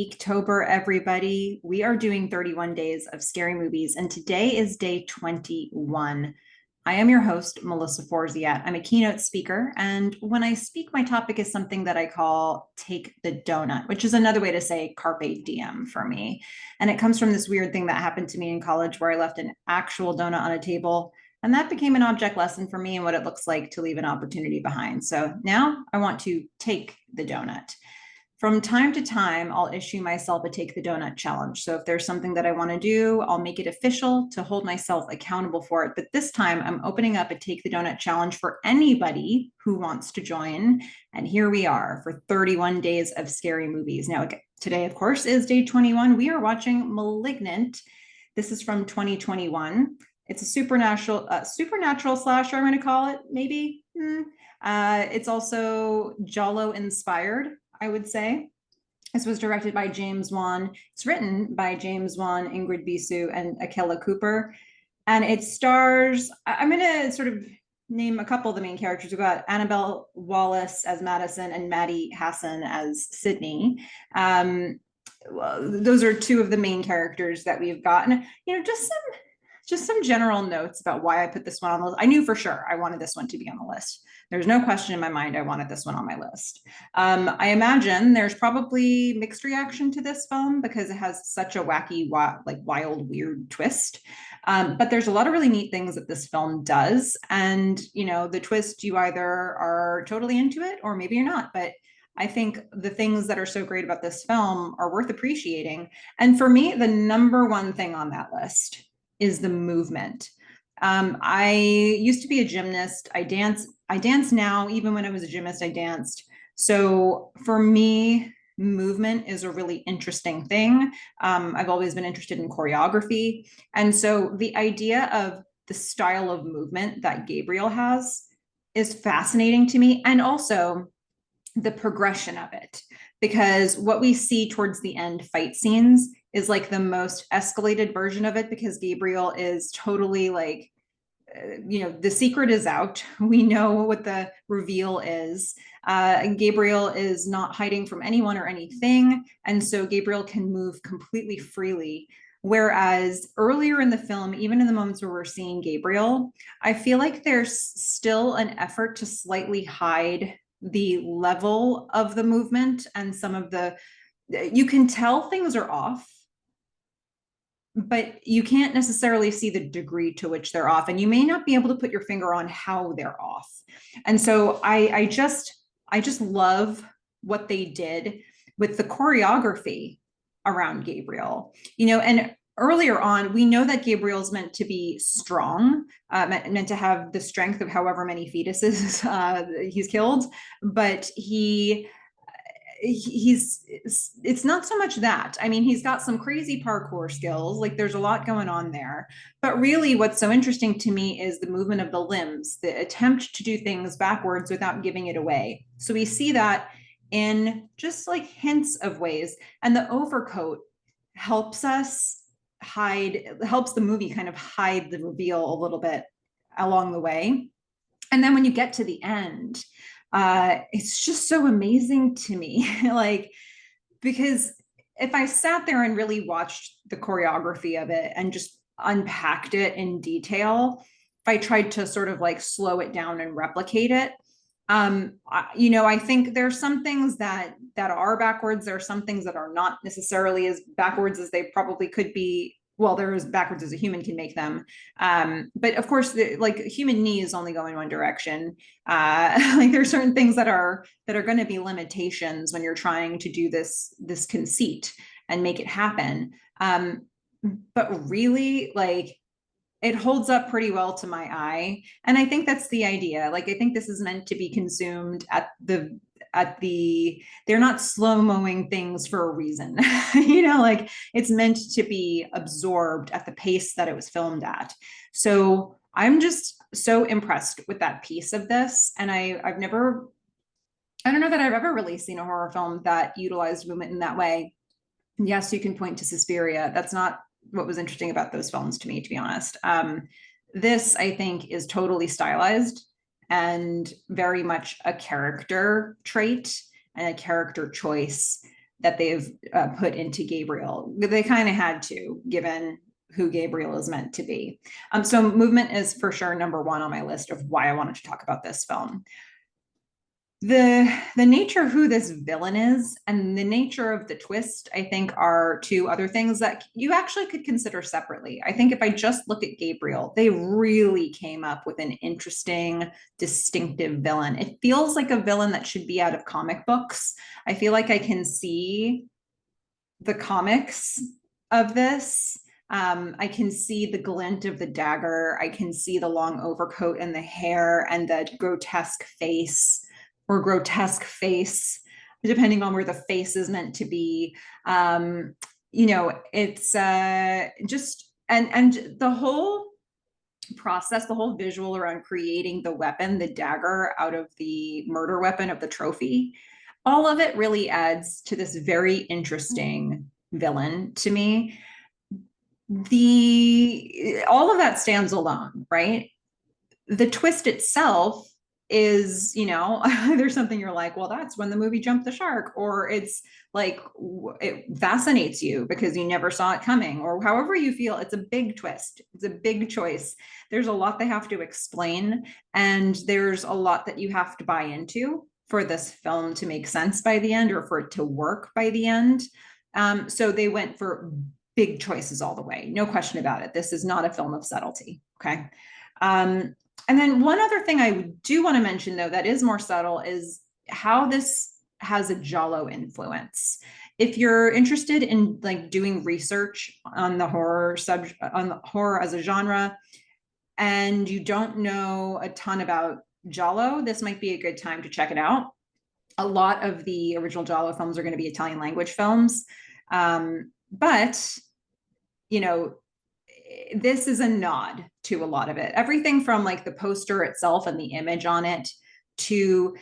EEKtober, everybody. We are doing 31 days of scary movies, and today is day 21. I am your host, Melissa Forziat. I'm a keynote speaker, and when I speak, my topic is something that I call Take the Doughnut, which is another way to say Carpe Diem for me. And it comes from this weird thing that happened to me in college where I left an actual donut on a table, and that became an object lesson for me and what it looks like to leave an opportunity behind. So now I want to take the donut. From time to time, I'll issue myself a Take the Doughnut challenge. So if there's something that I want to do, I'll make it official to hold myself accountable for it. But this time, I'm opening up a Take the Doughnut challenge for anybody who wants to join. And here we are for 31 days of scary movies. Now, today, of course, is day 21. We are watching Malignant. This is from 2021. It's a supernatural slasher, I'm going to call it, maybe. It's also giallo inspired, I would say. This was directed by James Wan. It's written by James Wan, Ingrid Bisu, and Akela Cooper. And it stars, I'm going to sort of name a couple of the main characters. We've got Annabelle Wallis as Madison and Maddie Hassan as Sydney. Those are two of the main characters that we've gotten. You know, just some general notes about why I put this one on the list. I knew for sure I wanted this one to be on the list. There's no question in my mind I wanted this one on my list. I imagine there's probably mixed reaction to this film because it has such a wacky, wild, weird twist. But there's a lot of really neat things that this film does. And, you know, the twist, you either are totally into it or maybe you're not. But I think the things that are so great about this film are worth appreciating. And for me, the number one thing on that list is the movement. I used to be a gymnast. I dance now. Even when I was a gymnast, I danced. So for me, movement is a really interesting thing. I've always been interested in choreography. And so the idea of the style of movement that Gabriel has is fascinating to me. And also the progression of it, because what we see towards the end fight scenes is like the most escalated version of it, because Gabriel is totally like, you know, the secret is out. We know what the reveal is. And Gabriel is not hiding from anyone or anything. And so Gabriel can move completely freely. Whereas earlier in the film, even in the moments where we're seeing Gabriel, I feel like there's still an effort to slightly hide the level of the movement and some of the, you can tell things are off, but you can't necessarily see the degree to which they're off, and you may not be able to put your finger on how they're off. And so I just love what they did with the choreography around Gabriel, you know. And earlier on, we know that Gabriel's meant to be strong, meant to have the strength of however many fetuses he's killed, but it's not so much that. I mean, he's got some crazy parkour skills, like there's a lot going on there. But really what's so interesting to me is the movement of the limbs, the attempt to do things backwards without giving it away. So we see that in just like hints of ways. And the overcoat helps the movie kind of hide the reveal a little bit along the way. And then when you get to the end, it's just so amazing to me. Like, because if I sat there and really watched the choreography of it and just unpacked it in detail, if I tried to sort of like slow it down and replicate it, you know, I think there's some things that are backwards. There are some things that are not necessarily as backwards as they probably could be. Well, they're as backwards as a human can make them. But of course, like human knees only go in one direction. Like there's certain things that are going to be limitations when you're trying to do this conceit and make it happen. But really, like, it holds up pretty well to my eye. And I think that's the idea. Like, I think this is meant to be consumed they're not slow-moing things for a reason. You know, like it's meant to be absorbed at the pace that it was filmed at. So I'm just so impressed with that piece of this. And I don't know that I've ever really seen a horror film that utilized movement in that way. Yes, you can point to Suspiria. That's not what was interesting about those films to me, to be honest. This, I think, is totally stylized and very much a character trait and a character choice that they've put into Gabriel. They kind of had to, given who Gabriel is meant to be. So movement is for sure number one on my list of why I wanted to talk about this film. The nature of who this villain is and the nature of the twist, I think, are two other things that you actually could consider separately. I think if I just look at Gabriel, they really came up with an interesting, distinctive villain. It feels like a villain that should be out of comic books. I feel like I can see the comics of this. I can see the glint of the dagger. I can see the long overcoat and the hair and the grotesque face, or grotesque face, depending on where the face is meant to be. It's just, and the whole process, the whole visual around creating the weapon, the dagger, out of the murder weapon of the trophy, all of it really adds to this very interesting villain to me. All of that stands alone, right? The twist itself is, there's something you're like, well, that's when the movie jumped the shark, or it's like, it fascinates you because you never saw it coming, or however you feel. It's a big twist. It's a big choice. There's a lot they have to explain, and there's a lot that you have to buy into for this film to make sense by the end, or for it to work by the end. So they went for big choices all the way. No question about it. This is not a film of subtlety. Okay. And then one other thing I do want to mention, though, that is more subtle, is how this has a giallo influence. If you're interested in like doing research on the horror as a genre, and you don't know a ton about giallo, this might be a good time to check it out. A lot of the original giallo films are going to be Italian language films, but this is a nod to a lot of it. Everything from like the poster itself and the image on it to,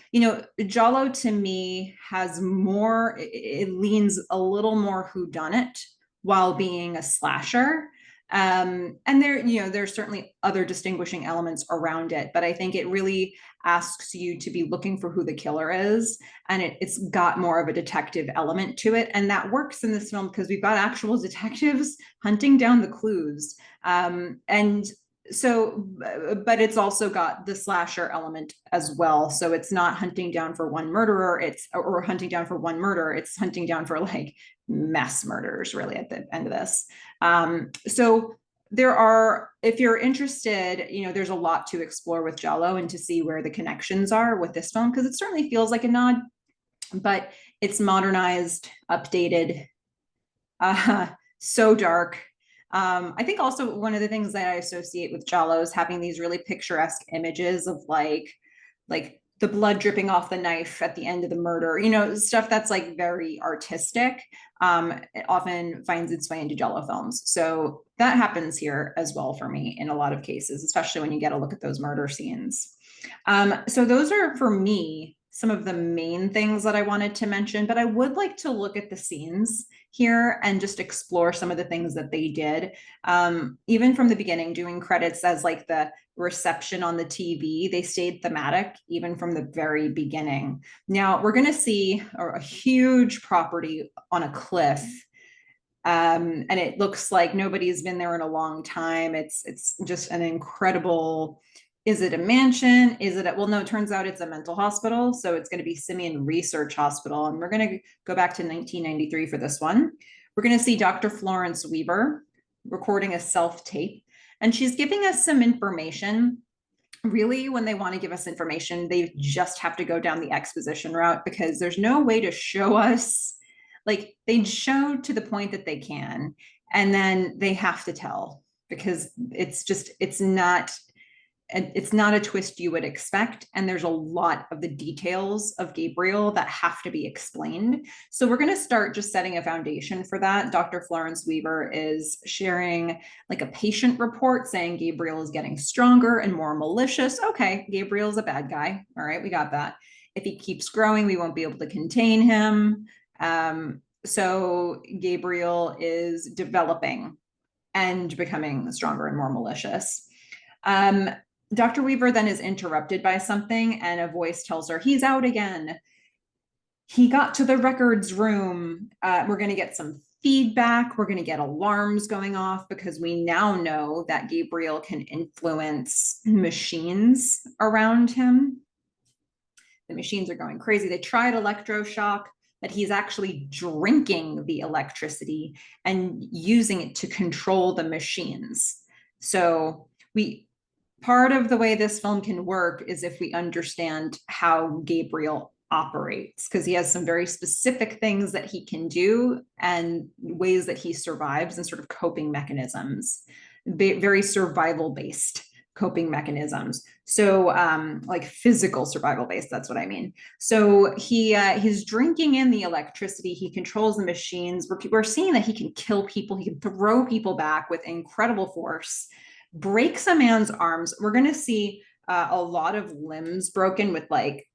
giallo to me has more, it leans a little more whodunit while being a slasher. And there's certainly other distinguishing elements around it, but I think it really asks you to be looking for who the killer is, and it's got more of a detective element to it, and that works in this film because we've got actual detectives hunting down the clues, and so, but it's also got the slasher element as well. So it's not hunting down for one murderer, or hunting down for one murder, it's hunting down for like mass murders really at the end of this. So there are, if you're interested, there's a lot to explore with giallo and to see where the connections are with this film, because it certainly feels like a nod, but it's modernized, updated, so dark. I think also one of the things that I associate with giallo is having these really picturesque images of like the blood dripping off the knife at the end of the murder, stuff that's like very artistic. It often finds its way into giallo films. So that happens here as well for me in a lot of cases, especially when you get a look at those murder scenes. So those are, for me, some of the main things that I wanted to mention, but I would like to look at the scenes here and just explore some of the things that they did. Even from the beginning, doing credits as like the reception on the TV, they stayed thematic even from the very beginning. Now we're going to see a huge property on a cliff. And it looks like nobody's been there in a long time. It's just an incredible. Is it a mansion? Well, no, it turns out it's a mental hospital. So it's going to be Simeon Research Hospital. And we're going to go back to 1993 for this one. We're going to see Dr. Florence Weaver recording a self-tape. And she's giving us some information. Really, when they want to give us information, they just have to go down the exposition route, because there's no way to show us, like they show to the point that they can, and then they have to tell, because it's not a twist you would expect. And there's a lot of the details of Gabriel that have to be explained. So we're going to start just setting a foundation for that. Dr. Florence Weaver is sharing like a patient report saying Gabriel is getting stronger and more malicious. Okay, Gabriel's a bad guy. All right, we got that. If he keeps growing, we won't be able to contain him. So Gabriel is developing and becoming stronger and more malicious. Dr. Weaver then is interrupted by something, and a voice tells her he's out again. he got to the records room. We're going to get some feedback. We're going to get alarms going off because we now know that Gabriel can influence machines around him. The machines are going crazy. They tried electroshock, but he's actually drinking the electricity and using it to control the machines. So part of the way this film can work is if we understand how Gabriel operates, because he has some very specific things that he can do and ways that he survives and sort of coping mechanisms, very survival based coping mechanisms. So like physical survival based, that's what I mean. So he's drinking in the electricity, he controls the machines. We're seeing that he can kill people, he can throw people back with incredible force, breaks a man's arms. We're going to see a lot of limbs broken with like,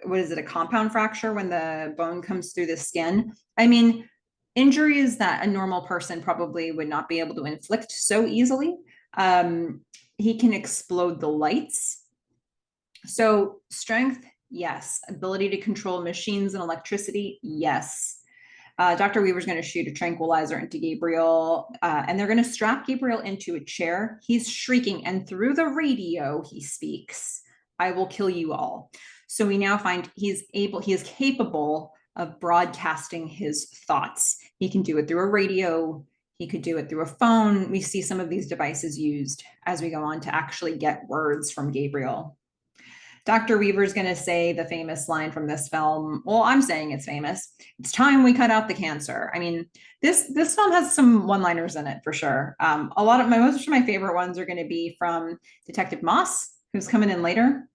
what is it, a compound fracture when the bone comes through the skin. I mean, injuries that a normal person probably would not be able to inflict so easily. He can explode the lights. So strength, yes. Ability to control machines and electricity, yes. Dr. Weaver's going to shoot a tranquilizer into Gabriel, and they're going to strap Gabriel into a chair. He's shrieking, and through the radio, he speaks, "I will kill you all." So we now find he is capable of broadcasting his thoughts. He can do it through a radio. He could do it through a phone. We see some of these devices used as we go on to actually get words from Gabriel. Dr. Weaver's going to say the famous line from this film. Well, I'm saying it's famous. "It's time we cut out the cancer." I mean, this film has some one-liners in it for sure. Most of my favorite ones are going to be from Detective Moss, who's coming in later.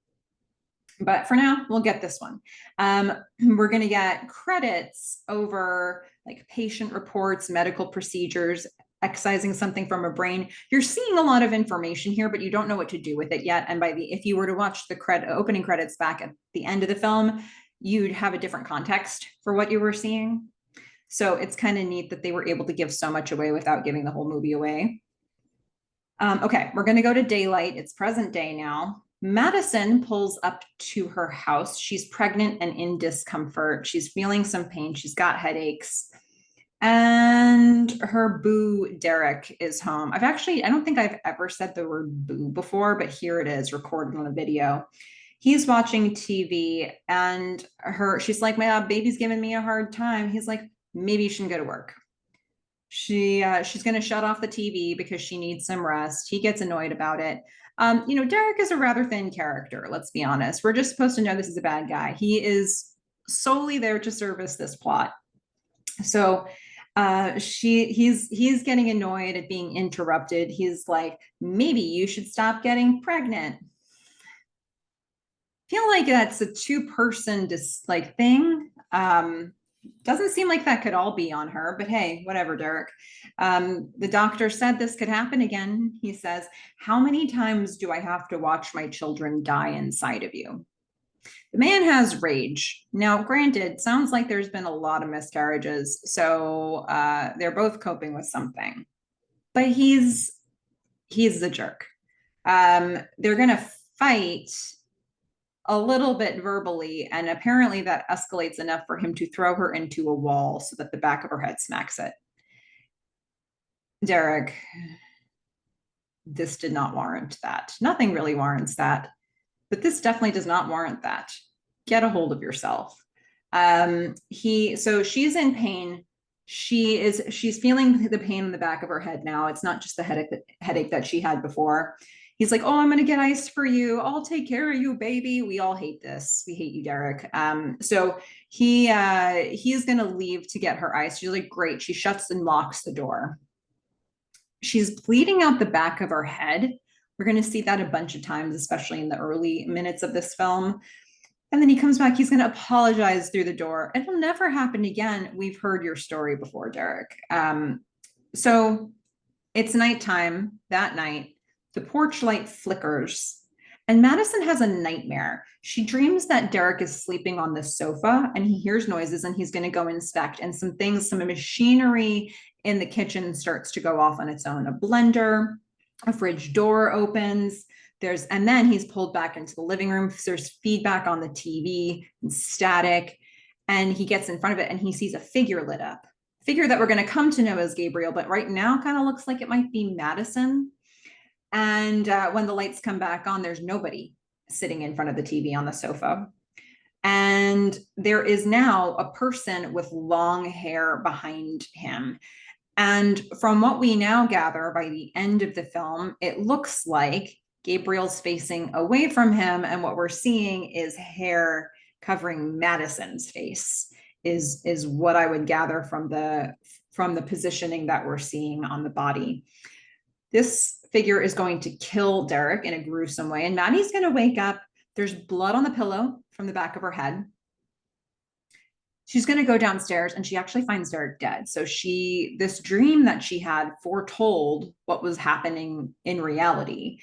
But for now, we'll get this one. We're going to get credits over like patient reports, medical procedures, excising something from a brain. You're seeing a lot of information here, but you don't know what to do with it yet. And if you were to watch the opening credits back at the end of the film, you'd have a different context for what you were seeing. So it's kind of neat that they were able to give so much away without giving the whole movie away. Okay, we're going to go to daylight. It's present day now. Madison pulls up to her house. She's pregnant and in discomfort. She's feeling some pain. She's got headaches. And her boo, Derek, is home. I don't think I've ever said the word boo before, but here it is recorded on the video. He's watching TV and she's like, "My baby's giving me a hard time." He's like, "Maybe you shouldn't go to work." She's going to shut off the TV because she needs some rest. He gets annoyed about it. Derek is a rather thin character. Let's be honest. We're just supposed to know this is a bad guy. He is solely there to service this plot. So he's getting annoyed at being interrupted. He's like, "Maybe you should stop getting pregnant." Feel like that's a two-person thing. Doesn't seem like that could all be on her, but hey, whatever, Derek. The doctor said this could happen again. He says, "How many times do I have to watch my children die inside of you?" The man has rage. Now, granted, sounds like there's been a lot of miscarriages, so they're both coping with something. But he's the jerk. They're going to fight a little bit verbally, and apparently that escalates enough for him to throw her into a wall so that the back of her head smacks it. Derek, this did not warrant that. Nothing really warrants that, but this definitely does not warrant that. Get a hold of yourself. So she's in pain. She's feeling the pain in the back of her head now. It's not just the headache that she had before. He's like, "Oh, I'm going to get ice for you. I'll take care of you, baby." We all hate this. We hate you, Derek. So he's going to leave to get her ice. She's like, "Great." She shuts and locks the door. She's bleeding out the back of her head. We're going to see that a bunch of times, especially in the early minutes of this film. And then he comes back. He's going to apologize through the door. It'll never happen again. We've heard your story before, Derek. So it's nighttime that night. The porch light flickers, and Madison has a nightmare. She dreams that Derek is sleeping on the sofa, and he hears noises, and he's going to go inspect. And some machinery in the kitchen starts to go off on its own. A blender, a fridge door opens. And then he's pulled back into the living room. There's feedback on the TV and static. and he gets in front of it and he sees a figure lit up, figure that we're going to come to know as Gabriel, but right now kind of looks like it might be Madison. And when the lights come back on, there's nobody sitting in front of the TV on the sofa. And there is now a person with long hair behind him. And from what we now gather by the end of the film, it looks like Gabriel's facing away from him. And what we're seeing is hair covering Madison's face, is what I would gather from the positioning that we're seeing on the body. This figure is going to kill Derek in a gruesome way. And Maddie's going to wake up. There's blood on the pillow from the back of her head. She's going to go downstairs and she actually finds Derek dead. So this dream that she had foretold what was happening in reality.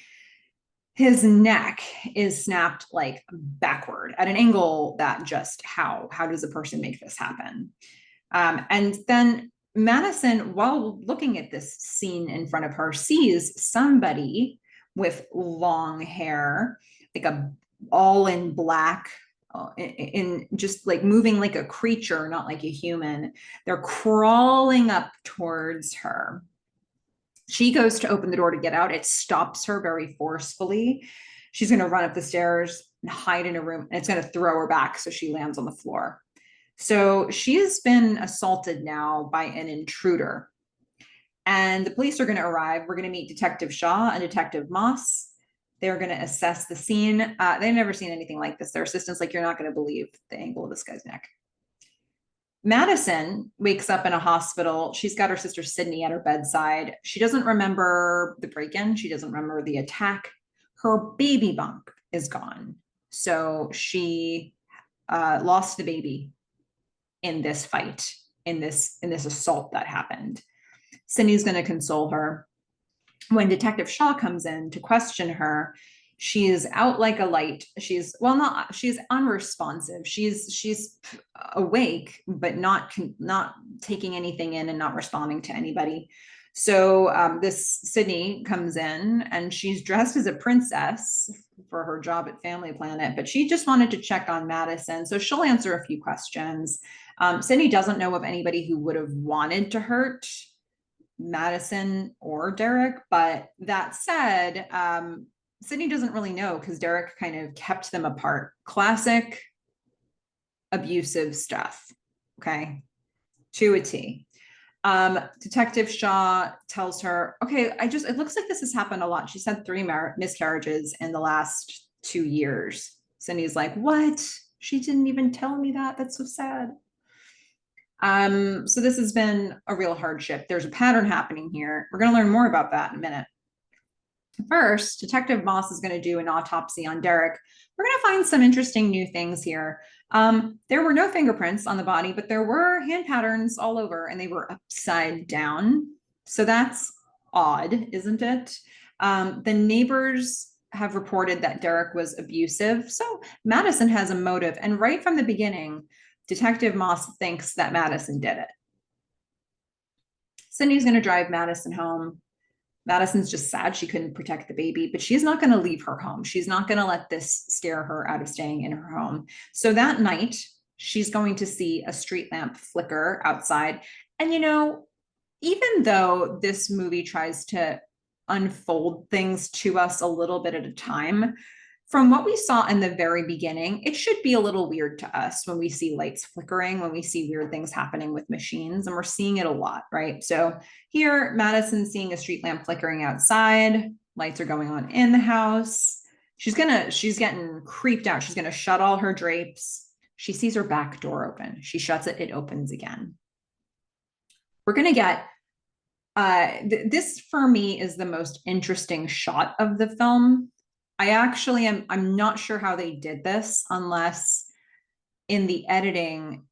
His neck is snapped like backward at an angle that just how does a person make this happen? And then Madison, while looking at this scene in front of her, sees somebody with long hair, like all in black, in just like moving like a creature, not like a human. They're crawling up towards her. She goes to open the door to get out. It stops her very forcefully. She's going to run up the stairs and hide in a room, and it's going to throw her back so she lands on the floor. So she has been assaulted now by an intruder. And the police are going to arrive. We're going to meet Detective Shaw and Detective Moss. They're going to assess the scene. They've never seen anything like this. Their assistant's like, you're not going to believe the angle of this guy's neck. Madison wakes up in a hospital. She's got her sister Sydney at her bedside. She doesn't remember the break-in. She doesn't remember the attack. Her baby bump is gone. So she lost the baby in this fight, in this assault that happened. Sydney's going to console her. When Detective Shaw comes in to question her, she is out like a light. She's unresponsive. She's awake, but not taking anything in and not responding to anybody. So this Sydney comes in and she's dressed as a princess for her job at Family Planet, but she just wanted to check on Madison. So she'll answer a few questions. Sydney doesn't know of anybody who would have wanted to hurt Madison or Derek, but that said, Sydney doesn't really know because Derek kind of kept them apart. Classic abusive stuff, okay, to a T. Detective Shaw tells her, okay, it looks like this has happened a lot. She's had 3 miscarriages in the last 2 years. Sydney's like, what? She didn't even tell me that. That's so sad. So this has been a real hardship. There's a pattern happening here. We're going to learn more about that in a minute. First, Detective Moss is going to do an autopsy on Derek. We're going to find some interesting new things here. There were no fingerprints on the body, but there were hand patterns all over, and they were upside down. So that's odd, isn't it? The neighbors have reported that Derek was abusive. So Madison has a motive. And right from the beginning, Detective Moss thinks that Madison did it. Sydney's going to drive Madison home. Madison's just sad she couldn't protect the baby, but she's not going to leave her home. She's not going to let this scare her out of staying in her home. So that night, she's going to see a street lamp flicker outside. And, even though this movie tries to unfold things to us a little bit at a time, from what we saw in the very beginning, it should be a little weird to us when we see lights flickering, when we see weird things happening with machines, and we're seeing it a lot, right? So here, Madison's seeing a street lamp flickering outside. Lights are going on in the house. She's getting creeped out. She's gonna shut all her drapes. She sees her back door open. She shuts it, it opens again. We're gonna get, this for me is the most interesting shot of the film. I'm not sure how they did this unless in the editing,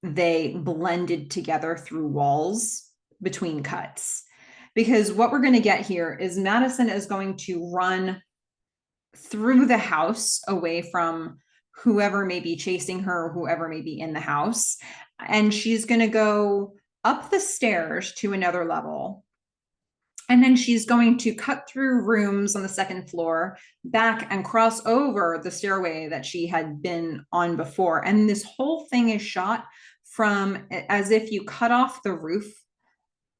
they blended together through walls between cuts. Because what we're going to get here is Madison is going to run through the house away from whoever may be chasing her, whoever may be in the house. And she's going to go up the stairs to another level. And then she's going to cut through rooms on the second floor back and cross over the stairway that she had been on before. And this whole thing is shot from as if you cut off the roof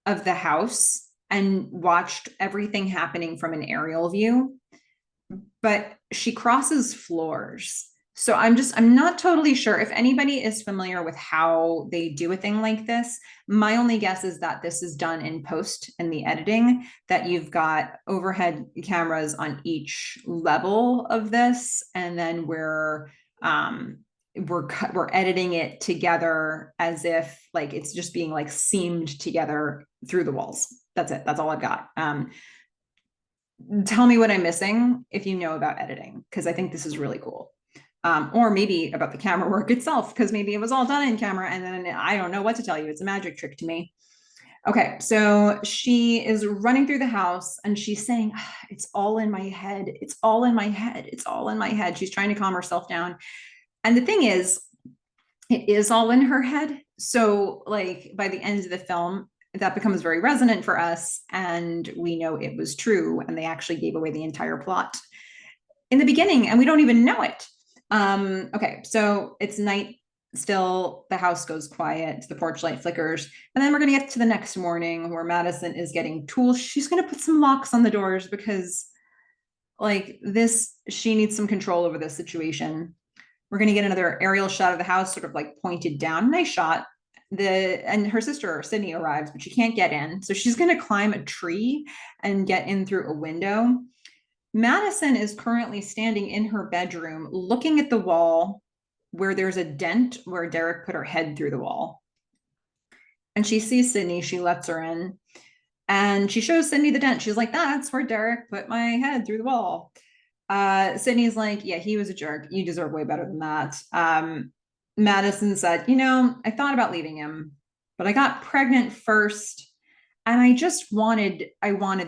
of the house and watched everything happening from an aerial view. But she crosses floors. So I'm not totally sure if anybody is familiar with how they do a thing like this. My only guess is that this is done in post in the editing, that you've got overhead cameras on each level of this, and then we're editing it together as if like it's just being like seamed together through the walls. That's it. That's all I've got. Tell me what I'm missing if you know about editing, because I think this is really cool. Or maybe about the camera work itself, because maybe it was all done in camera and then I don't know what to tell you. It's a magic trick to me. Okay, so she is running through the house and she's saying, it's all in my head. It's all in my head. It's all in my head. She's trying to calm herself down. And the thing is, it is all in her head. So like by the end of the film, that becomes very resonant for us. And we know it was true. And they actually gave away the entire plot in the beginning and we don't even know it. Okay, so it's night still, the house goes quiet, the porch light flickers, and then we're gonna get to the next morning where Madison is getting tools. She's gonna put some locks on the doors because like this, she needs some control over this situation. We're gonna get another aerial shot of the house, sort of like pointed down, nice shot. And her sister Sydney arrives, but she can't get in. So she's gonna climb a tree and get in through a window. Madison is currently standing in her bedroom looking at the wall where there's a dent where Derek put her head through the wall. And she sees Sydney, she lets her in, and she shows Sydney the dent. She's like, that's where Derek put my head through the wall. Sydney's like, yeah, he was a jerk. You deserve way better than that. Madison said, I thought about leaving him, but I got pregnant first. And I wanted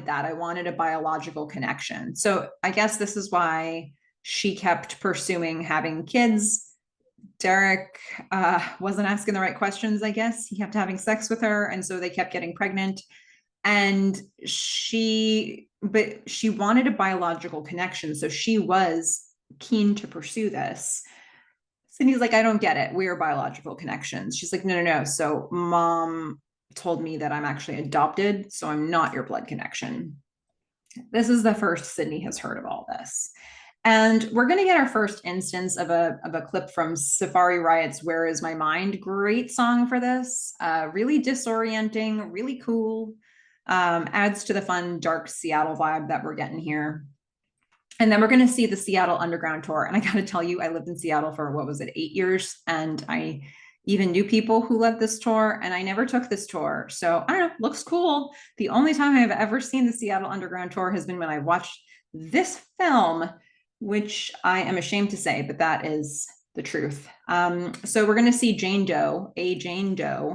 that. I wanted a biological connection. So I guess this is why she kept pursuing having kids. Derek wasn't asking the right questions, I guess. He kept having sex with her. And so they kept getting pregnant. And she wanted a biological connection. So she was keen to pursue this. Sydney's like, I don't get it. We're biological connections. She's like, no. So mom told me that I'm actually adopted, so I'm not your blood connection. This is the first Sydney has heard of all this. And we're going to get our first instance of a clip from Safari Riot's Where Is My Mind? Great song for this. Really disorienting, really cool. Adds to the fun, dark Seattle vibe that we're getting here. And then we're going to see the Seattle Underground Tour. And I got to tell you, I lived in Seattle for, 8 years? And I even knew people who led this tour, and I never took this tour. So I don't know, looks cool. The only time I've ever seen the Seattle Underground Tour has been when I watched this film, which I am ashamed to say, but that is the truth. So we're going to see Jane Doe. We're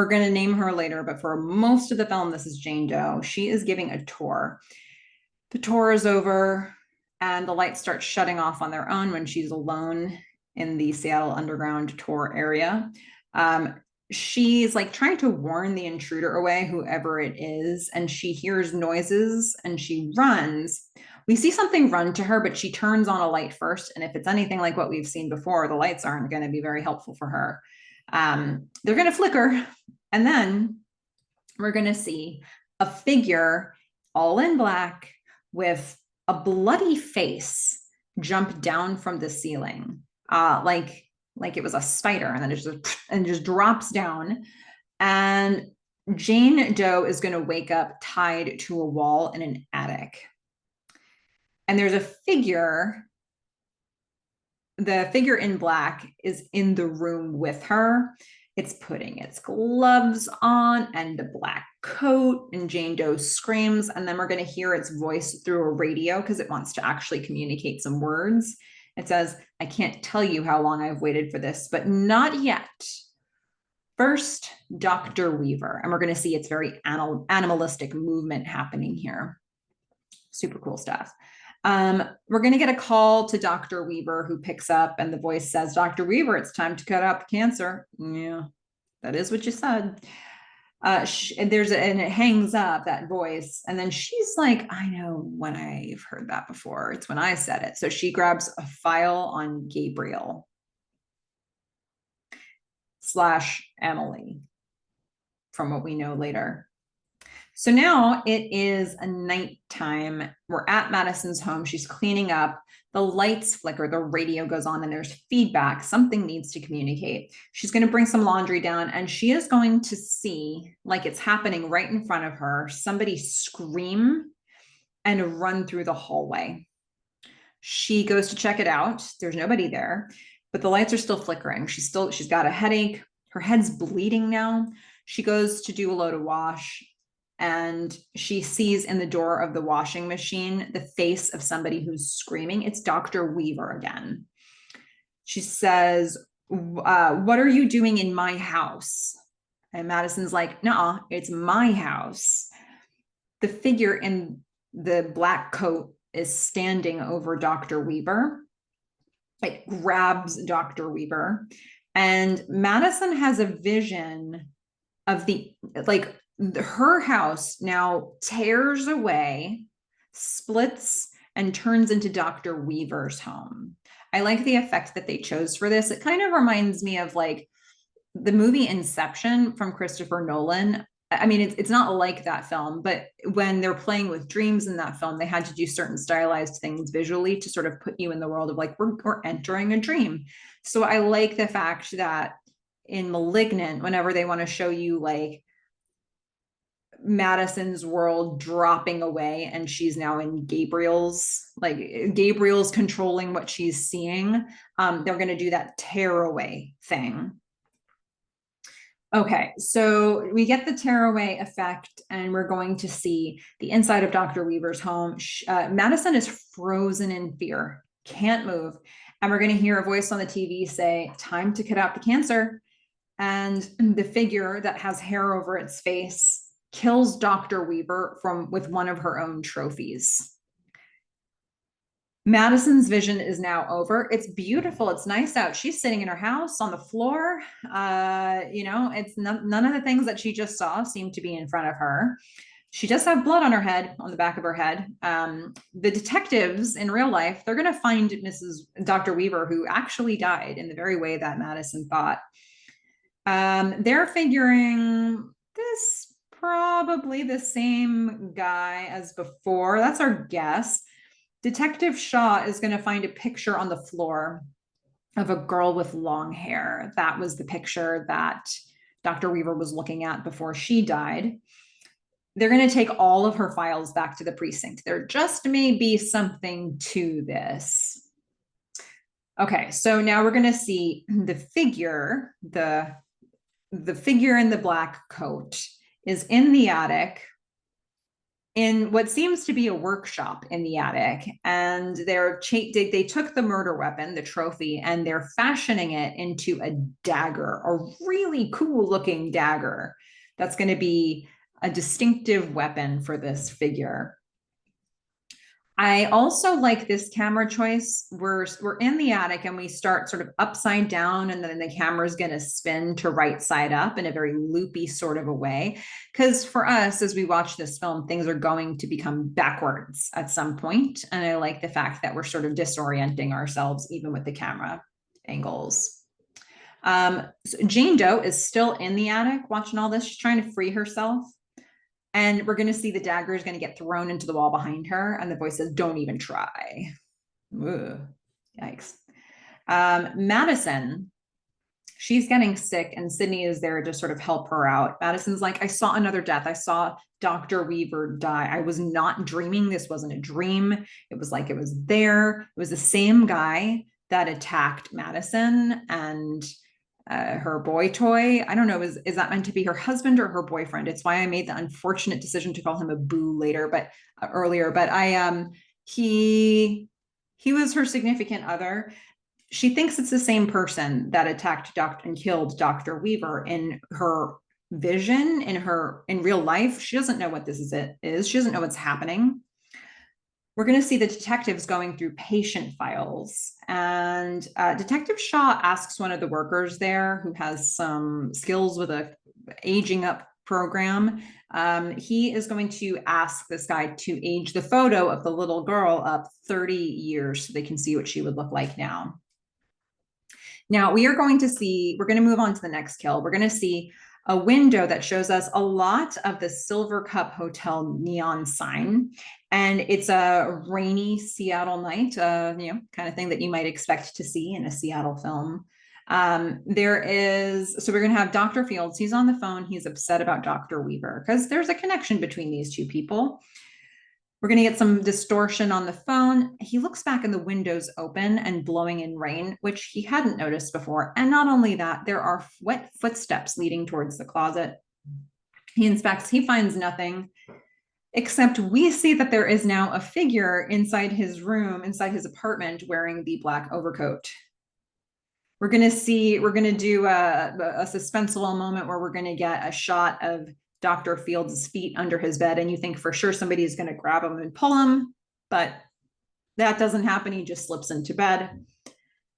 going to name her later, but for most of the film, this is Jane Doe. She is giving a tour. The tour is over and the lights start shutting off on their own when she's alone in the Seattle Underground Tour area. She's like trying to warn the intruder away, whoever it is, and she hears noises and she runs. We see something run to her, but she turns on a light first. And if it's anything like what we've seen before, the lights aren't going to be very helpful for her. They're going to flicker. And then we're going to see a figure all in black with a bloody face jump down from the ceiling. Like it was a spider, and then it just drops down. And Jane Doe is going to wake up tied to a wall in an attic. And there's a figure. The figure in black is in the room with her. It's putting its gloves on and a black coat, and Jane Doe screams. And then we're going to hear its voice through a radio because it wants to actually communicate some words. It says, I can't tell you how long I've waited for this, but not yet. First, Dr. Weaver. And we're going to see it's very animalistic movement happening here. Super cool stuff. We're going to get a call to Dr. Weaver, who picks up, and the voice says, Dr. Weaver, it's time to cut out the cancer. Yeah, that is what you said. And and it hangs up, that voice, and then she's like, I know when I've heard that before. It's when I said it. So she grabs a file on Gabriel / Emily, from what we know later. So now it is a nighttime. We're at Madison's home. She's cleaning up. The lights flicker, the radio goes on, and there's feedback. Something needs to communicate. She's going to bring some laundry down, and she is going to see, like it's happening right in front of her, somebody scream and run through the hallway. She goes to check it out. There's nobody there, but the lights are still flickering. She's got a headache. Her head's bleeding now. She goes to do a load of wash, and she sees in the door of the washing machine the face of somebody who's screaming. It's Dr. Weaver again. She says, what are you doing in my house? And Madison's like, no, it's my house. The figure in the black coat is standing over Dr. Weaver. It grabs Dr. Weaver, and Madison has a vision of her house now tears away, splits, and turns into Dr. Weaver's home. I like the effect that they chose for this. It kind of reminds me of like the movie Inception from Christopher Nolan. I mean, it's not like that film, but when they're playing with dreams in that film, they had to do certain stylized things visually to sort of put you in the world of like, we're entering a dream. So I like the fact that in Malignant, whenever they want to show you like Madison's world dropping away and she's now in Gabriel's controlling what she's seeing, they're going to do that tearaway thing. Okay, so we get the tearaway effect, and we're going to see the inside of Dr. Weaver's home. Madison is frozen in fear, can't move, and we're going to hear a voice on the TV say, time to cut out the cancer. And the figure that has hair over its face kills Dr. Weaver with one of her own trophies. Madison's vision is now over. It's beautiful. It's nice out. She's sitting in her house on the floor. It's none of the things that she just saw seem to be in front of her. She does have blood on her head, on the back of her head. The detectives in real life, they're going to find Dr. Weaver, who actually died in the very way that Madison thought. They're figuring this probably the same guy as before. That's our guess. Detective Shaw is going to find a picture on the floor of a girl with long hair. That was the picture that Dr. Weaver was looking at before she died. They're going to take all of her files back to the precinct. There just may be something to this. Okay, so now we're going to see the figure, the figure in the black coat is in the attic, in what seems to be a workshop in the attic, and they took the murder weapon, the trophy, and they're fashioning it into a dagger, a really cool looking dagger that's going to be a distinctive weapon for this figure. I also like this camera choice. We're in the attic and we start sort of upside down, and then the camera is going to spin to right side up in a very loopy sort of a way. Because for us, as we watch this film, things are going to become backwards at some point. And I like the fact that we're sort of disorienting ourselves even with the camera angles. So Jane Doe is still in the attic watching all this. She's trying to free herself. And we're going to see the dagger is going to get thrown into the wall behind her. And the voice says, don't even try. Ugh, yikes. Madison, she's getting sick, and Sydney is there to sort of help her out. Madison's like, I saw another death. I saw Dr. Weaver die. I was not dreaming. This wasn't a dream. It was like it was there. It was the same guy that attacked Madison and her boy toy. I don't know, is that meant to be her husband or her boyfriend? It's why I made the unfortunate decision to call him a boo earlier, but he was her significant other. She thinks it's the same person that attacked and killed Dr. Weaver in her vision, in real life. She doesn't know what this is. She doesn't know what's happening. We're going to see the detectives going through patient files, and Detective Shaw asks one of the workers there, who has some skills with a aging up program. He is going to ask this guy to age the photo of the little girl up 30 years so they can see what she would look like now. Now we're going to move on to the next kill. We're going to see a window that shows us a lot of the Silver Cup Hotel neon sign. And it's a rainy Seattle night, kind of thing that you might expect to see in a Seattle film. So we're going to have Dr. Fields. He's on the phone. He's upset about Dr. Weaver because there's a connection between these two people. We're going to get some distortion on the phone. He looks back and the window's open and blowing in rain, which he hadn't noticed before. And not only that, there are wet footsteps leading towards the closet. He inspects, he finds nothing, except we see that there is now a figure inside his room, inside his apartment, wearing the black overcoat. We're going to do a suspenseful moment where we're going to get a shot of Dr. Fields' feet under his bed, and you think for sure somebody is going to grab him and pull him, but that doesn't happen. He just slips into bed,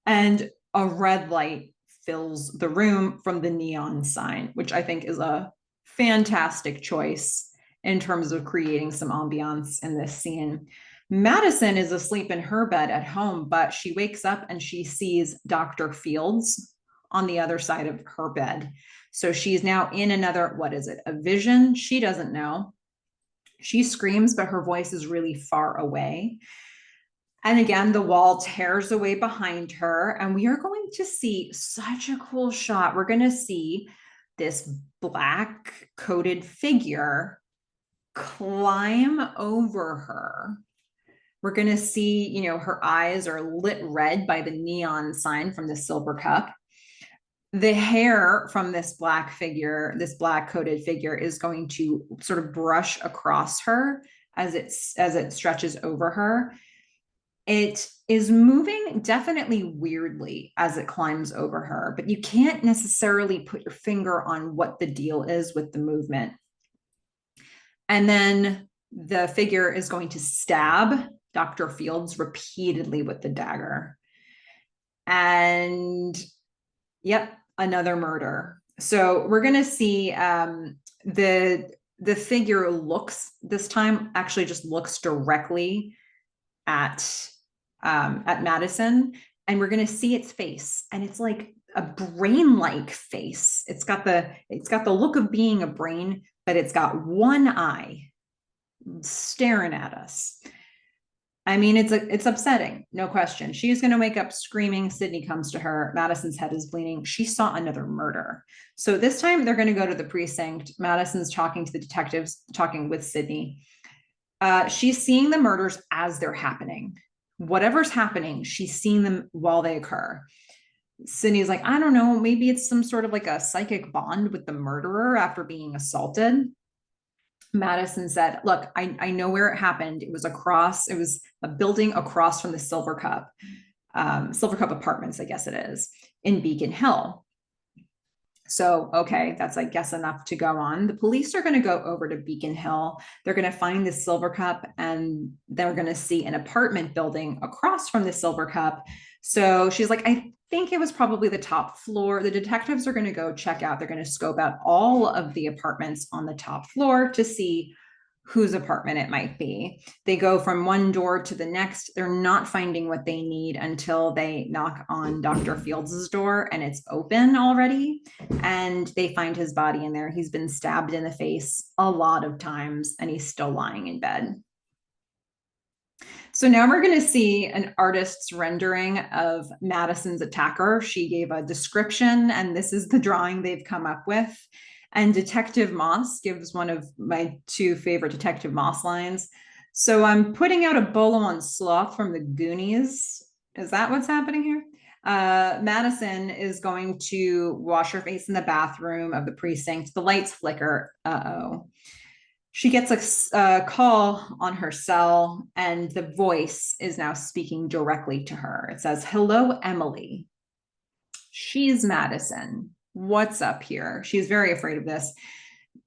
and a red light fills the room from the neon sign, which I think is a fantastic choice in terms of creating some ambiance in this scene. Madison is asleep in her bed at home, but she wakes up and she sees Dr. Fields on the other side of her bed. So she's now in another, what is it, a vision? She doesn't know. She screams, but her voice is really far away. And again, the wall tears away behind her, and we are going to see such a cool shot. We're going to see this black coated figure climb over her. We're going to see, her eyes are lit red by the neon sign from the Silver Cup. The hair from this black coated figure is going to sort of brush across her as it stretches over her. It is moving definitely weirdly as it climbs over her, but you can't necessarily put your finger on what the deal is with the movement. And then the figure is going to stab Dr. Fields repeatedly with the dagger. And yep, another murder. So we're going to see the figure actually just looks directly at Madison, and we're going to see its face, and it's like a brain-like face. It's got the look of being a brain, but it's got one eye staring at us. I mean, it's upsetting, no question. She's going to wake up screaming. Sydney comes to her. Madison's head is bleeding. She saw another murder. So this time they're going to go to the precinct. Madison's talking to the detectives, talking with Sydney. She's seeing the murders as they're happening. Whatever's happening, she's seeing them while they occur. Sydney's like, I don't know, maybe it's some sort of like a psychic bond with the murderer after being assaulted. Madison said, look, I know where it happened. It was a building across from the Silver Cup Apartments, I guess it is, in Beacon Hill. So, okay, that's, I guess, enough to go on. The police are going to go over to Beacon Hill. They're going to find the Silver Cup, and they're going to see an apartment building across from the Silver Cup. So she's like, I think it was probably the top floor. The detectives are going to go check out. They're going to scope out all of the apartments on the top floor to see whose apartment it might be. They go from one door to the next. They're not finding what they need until they knock on Dr. Fields' door, and it's open already. And they find his body in there. He's been stabbed in the face a lot of times, and he's still lying in bed. So now we're going to see an artist's rendering of Madison's attacker. She gave a description, and this is the drawing they've come up with. And Detective Moss gives one of my two favorite Detective Moss lines. So I'm putting out a bolo on sloth from the Goonies. Is that what's happening here? Madison is going to wash her face in the bathroom of the precinct. The lights flicker. Uh-oh. She gets a call on her cell, and the voice is now speaking directly to her. It says, hello, Emily. She's Madison. What's up here? She's very afraid of this.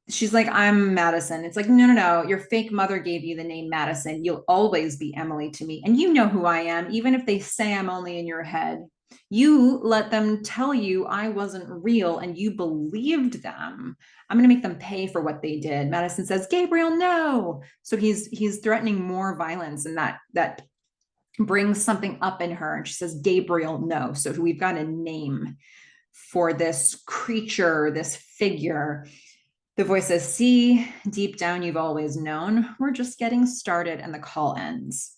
She's like, I'm Madison. It's like, no. Your fake mother gave you the name Madison. You'll always be Emily to me. And you know who I am, even if they say I'm only in your head. You let them tell you I wasn't real and you believed them. I'm going to make them pay for what they did. Madison says, Gabriel, no. So he's threatening more violence, and that brings something up in her. And she says, Gabriel, no. So we've got a name for this creature, this figure. The voice says, see, deep down, you've always known. We're just getting started. And the call ends.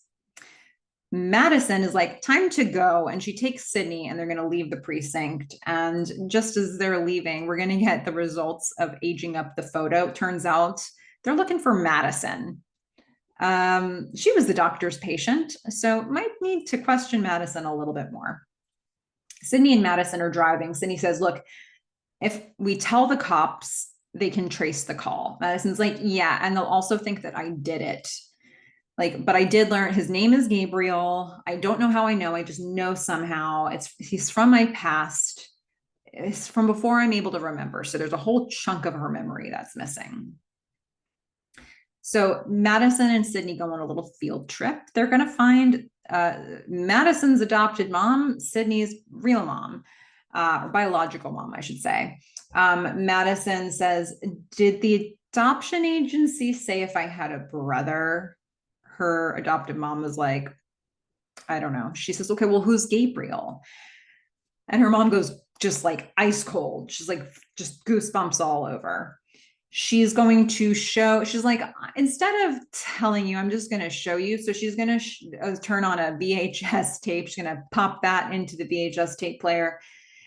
Madison is like, time to go. And she takes Sydney and they're going to leave the precinct. And just as they're leaving, we're going to get the results of aging up the photo. It turns out they're looking for Madison. She was the doctor's patient, so might need to question Madison a little bit more. Sydney and Madison are driving. Sydney says, look, if we tell the cops, they can trace the call. Madison's like, yeah, and they'll also think that I did it. Like, but I did learn his name is Gabriel. I don't know how I know. I just know somehow he's from my past. It's from before I'm able to remember. So there's a whole chunk of her memory that's missing. So Madison and Sydney go on a little field trip. They're going to find Madison's adopted mom, Sydney's real mom, or biological mom, I should say. Madison says, did the adoption agency say if I had a brother? Her adopted mom was like, I don't know. She says, okay, well, who's Gabriel? And her mom goes just like ice cold. She's like, just goosebumps all over. She's going to show, she's like, instead of telling you, I'm just going to show you. So she's going to turn on a VHS tape. She's going to pop that into the VHS tape player.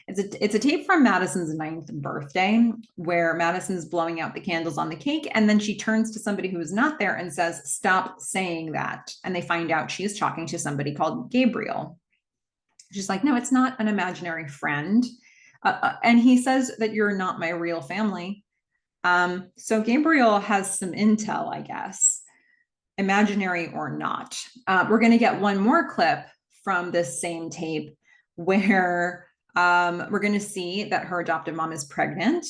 It's a tape from Madison's 9th birthday where Madison's blowing out the candles on the cake. And then she turns to somebody who is not there and says, stop saying that. And they find out she's talking to somebody called Gabriel. She's like, no, it's not an imaginary friend. And he says that you're not my real family. So Gabriel has some intel, I guess, imaginary or not. We're going to get one more clip from this same tape where we're going to see that her adoptive mom is pregnant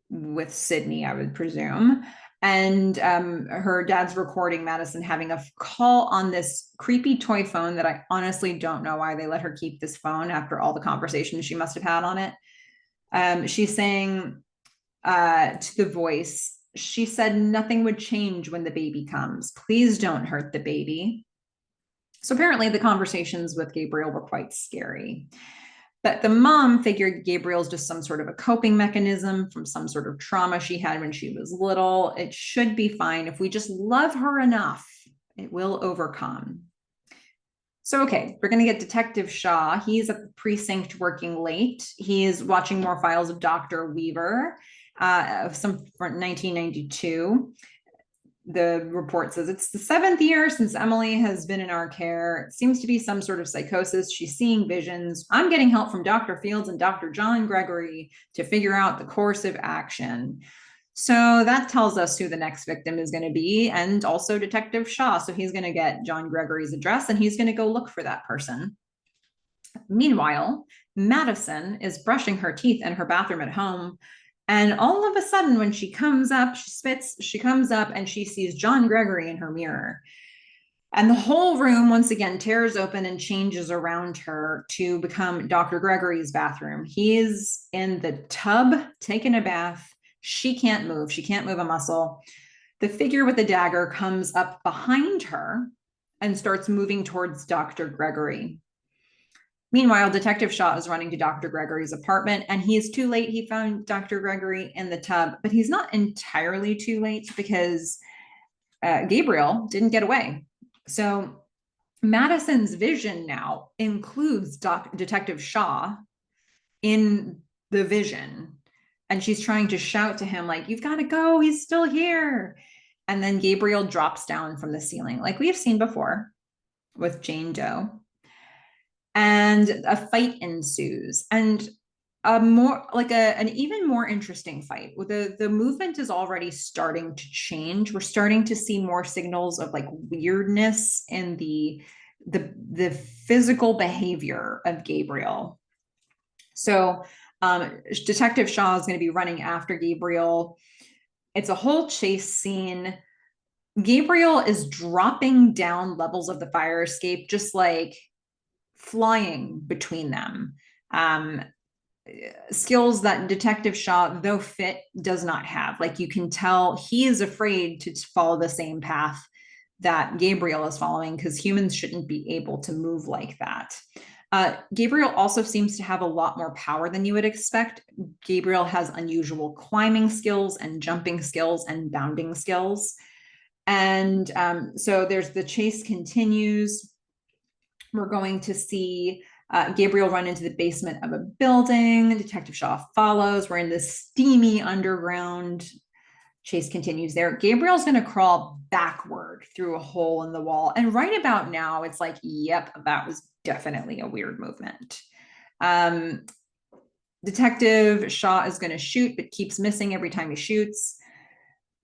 with Sydney, I would presume. And her dad's recording Madison having a call on this creepy toy phone that I honestly don't know why they let her keep this phone after all the conversations she must have had on it. She's saying to the voice, she said nothing would change when the baby comes. Please don't hurt the baby. So apparently the conversations with Gabriel were quite scary. But the mom figured Gabriel's just some sort of a coping mechanism from some sort of trauma she had when she was little. It should be fine. If we just love her enough, it will overcome. So, okay, we're going to get Detective Shaw. He's at the precinct working late. He is watching more files of Dr. Weaver, some from 1992. The report says it's the 7th year since Emily has been in our care. It seems to be some sort of psychosis. She's seeing visions. I'm getting help from Dr. Fields and Dr. John Gregory to figure out the course of action. So that tells us who the next victim is going to be, and also Detective Shaw. So he's going to get John Gregory's address and he's going to go look for that person. Meanwhile, Madison is brushing her teeth in her bathroom at home. And all of a sudden, when she comes up, she spits, she comes up and she sees John Gregory in her mirror. And the whole room, once again, tears open and changes around her to become Dr. Gregory's bathroom. He's in the tub, taking a bath. She can't move. She can't move a muscle. The figure with the dagger comes up behind her and starts moving towards Dr. Gregory. Meanwhile, Detective Shaw is running to Dr. Gregory's apartment, and he is too late. He found Dr. Gregory in the tub, but he's not entirely too late because Gabriel didn't get away. So Madison's vision now includes Detective Shaw in the vision, and she's trying to shout to him, like, you've got to go, he's still here. And then Gabriel drops down from the ceiling, like we've seen before with Jane Doe. And a fight ensues, and an even more interesting fight. The movement is already starting to change. We're starting to see more signals of like weirdness in the physical behavior of Gabriel. So Detective Shaw is going to be running after Gabriel. It's a whole chase scene. Gabriel is dropping down levels of the fire escape, just like flying between them. Skills that Detective Shaw, though fit, does not have. Like, you can tell he is afraid to follow the same path that Gabriel is following, because humans shouldn't be able to move like that. Gabriel also seems to have a lot more power than you would expect. Gabriel has unusual climbing skills and jumping skills and bounding skills. And so there's the chase continues. We're going to see Gabriel run into the basement of a building. Detective Shaw follows. We're in this steamy underground. Chase continues there. Gabriel's going to crawl backward through a hole in the wall. And right about now, it's like, yep, that was definitely a weird movement. Detective Shaw is going to shoot, but keeps missing every time he shoots.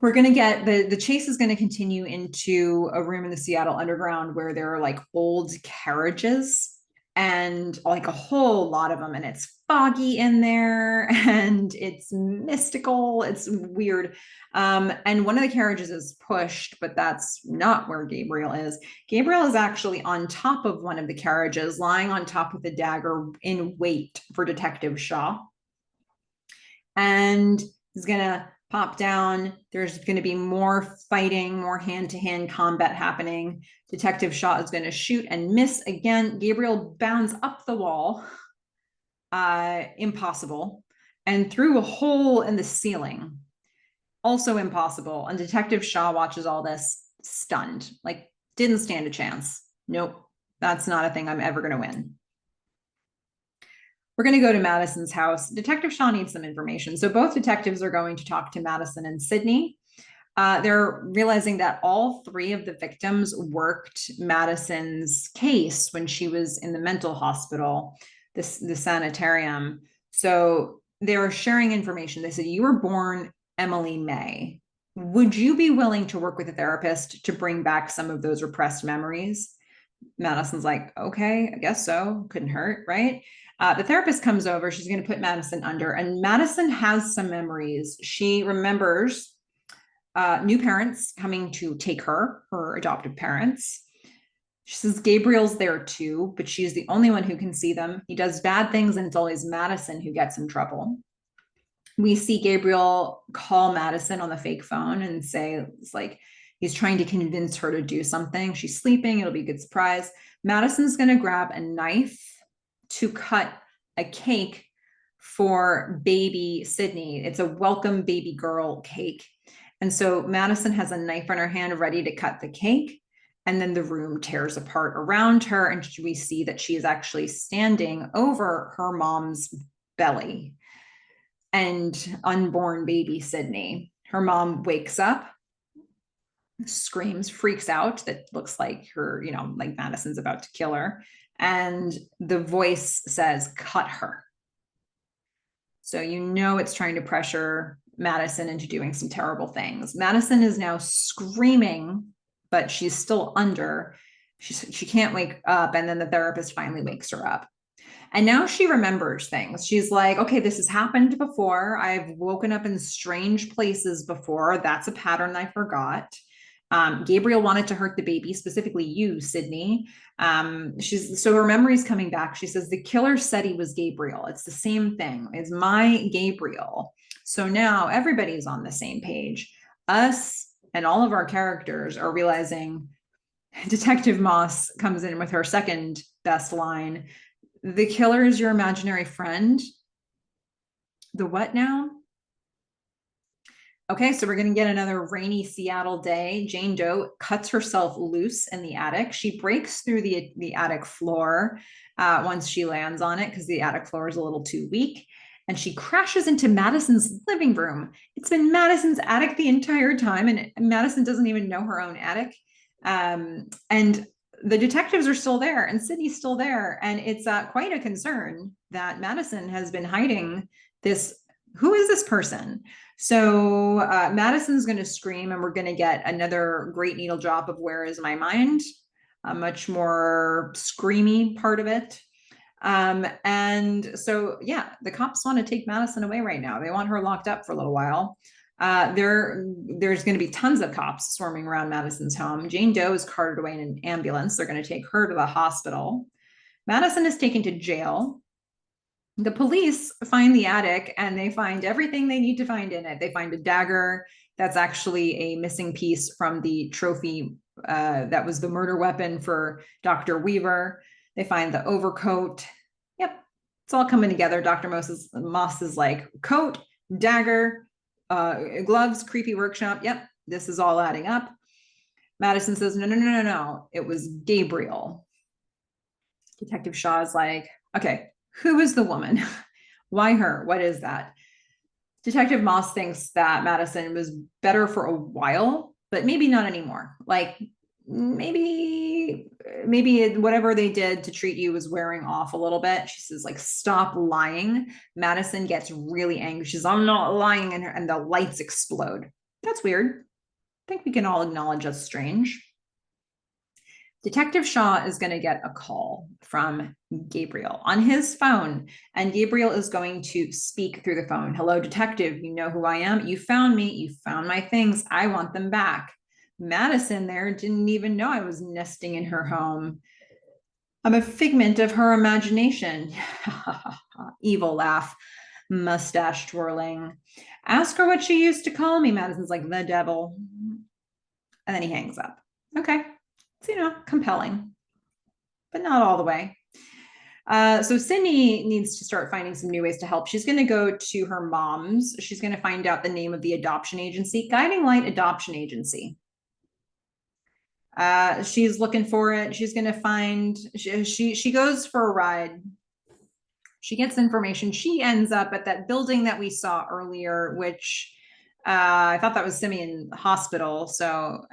We're going to get the chase is going to continue into a room in the Seattle Underground where there are like old carriages, and like a whole lot of them, and it's foggy in there and it's mystical. It's weird. And one of the carriages is pushed, but that's not where Gabriel is. Gabriel is actually on top of one of the carriages, lying on top of the dagger in wait for Detective Shaw. And he's going to pop down. There's going to be more fighting, more hand-to-hand combat happening. Detective Shaw is going to shoot and miss again. Gabriel bounds up the wall, impossible, and through a hole in the ceiling, also impossible. And Detective Shaw watches all this stunned, like, didn't stand a chance. Nope, that's not a thing I'm ever going to win. We're going to go to Madison's house. Detective Shaw needs some information. So both detectives are going to talk to Madison and Sydney. They're realizing that all three of the victims worked Madison's case when she was in the mental hospital, the sanitarium. So they were sharing information. They said, you were born Emily May. Would you be willing to work with a therapist to bring back some of those repressed memories? Madison's like, okay, I guess so. Couldn't hurt, right? The therapist comes over. She's going to put Madison under, and Madison has some memories. She remembers new parents coming to take her adoptive parents. She says Gabriel's there too, but she's the only one who can see them. He does bad things, and it's always Madison who gets in trouble. We see Gabriel call Madison on the fake phone and say, it's like, he's trying to convince her to do something. She's sleeping. It'll be a good surprise. Madison's going to grab a knife to cut a cake for baby Sydney. It's a welcome baby girl cake. And so Madison has a knife in her hand ready to cut the cake. And then the room tears apart around her. And we see that she is actually standing over her mom's belly and unborn baby Sydney. Her mom wakes up, screams, freaks out. That looks like her, like Madison's about to kill her. And the voice says, cut her. So it's trying to pressure Madison into doing some terrible things. Madison is now screaming, but she's still under. She can't wake up. And then the therapist finally wakes her up. And now she remembers things. She's like, okay, this has happened before. I've woken up in strange places before. That's a pattern I forgot. Gabriel wanted to hurt the baby, specifically you, Sydney. So her memory's coming back. She says, the killer said he was Gabriel. It's the same thing. It's my Gabriel. So now everybody's on the same page. Us and all of our characters are realizing. Detective Moss comes in with her second best line. The killer is your imaginary friend. The what now? Okay, so we're going to get another rainy Seattle day. Jane Doe cuts herself loose in the attic. She breaks through the attic floor once she lands on it because the attic floor is a little too weak. And she crashes into Madison's living room. It's been Madison's attic the entire time, and Madison doesn't even know her own attic. And the detectives are still there, and Sydney's still there. And it's quite a concern that Madison has been hiding this. Who is this person? So Madison's going to scream, and we're going to get another great needle drop of Where Is My Mind? A much more screamy part of it. And so, yeah, the cops want to take Madison away right now. They want her locked up for a little while. There's going to be tons of cops swarming around Madison's home. Jane Doe is carted away in an ambulance. They're going to take her to the hospital. Madison is taken to jail. The police find the attic and they find everything they need to find in it. They find a dagger that's actually a missing piece from the trophy that was the murder weapon for Dr. Weaver. They find the overcoat. Yep, it's all coming together. Dr. Moss is like, coat, dagger, gloves, creepy workshop. Yep, this is all adding up. Madison says, no. It was Gabriel. Detective Shaw is like, okay, who is the woman? Why her? What is that? Detective Moss thinks that Madison was better for a while, but maybe not anymore. Like maybe whatever they did to treat you was wearing off a little bit. She says, like, stop lying. Madison gets really angry. She says, I'm not lying. And the lights explode. That's weird. I think we can all acknowledge that's strange. Detective Shaw is going to get a call from Gabriel on his phone, and Gabriel is going to speak through the phone. Hello, detective. You know who I am. You found me. You found my things. I want them back. Madison there didn't even know I was nesting in her home. I'm a figment of her imagination. Evil laugh, mustache twirling. Ask her what she used to call me. Madison's like, the devil. And then he hangs up. Okay. It's, compelling, but not all the way. So Sydney needs to start finding some new ways to help. She's going to go to her mom's. She's going to find out the name of the adoption agency, Guiding Light Adoption Agency. She's looking for it. She's going to find, she goes for a ride. She gets information. She ends up at that building that we saw earlier, which I thought that was Simeon Hospital. So,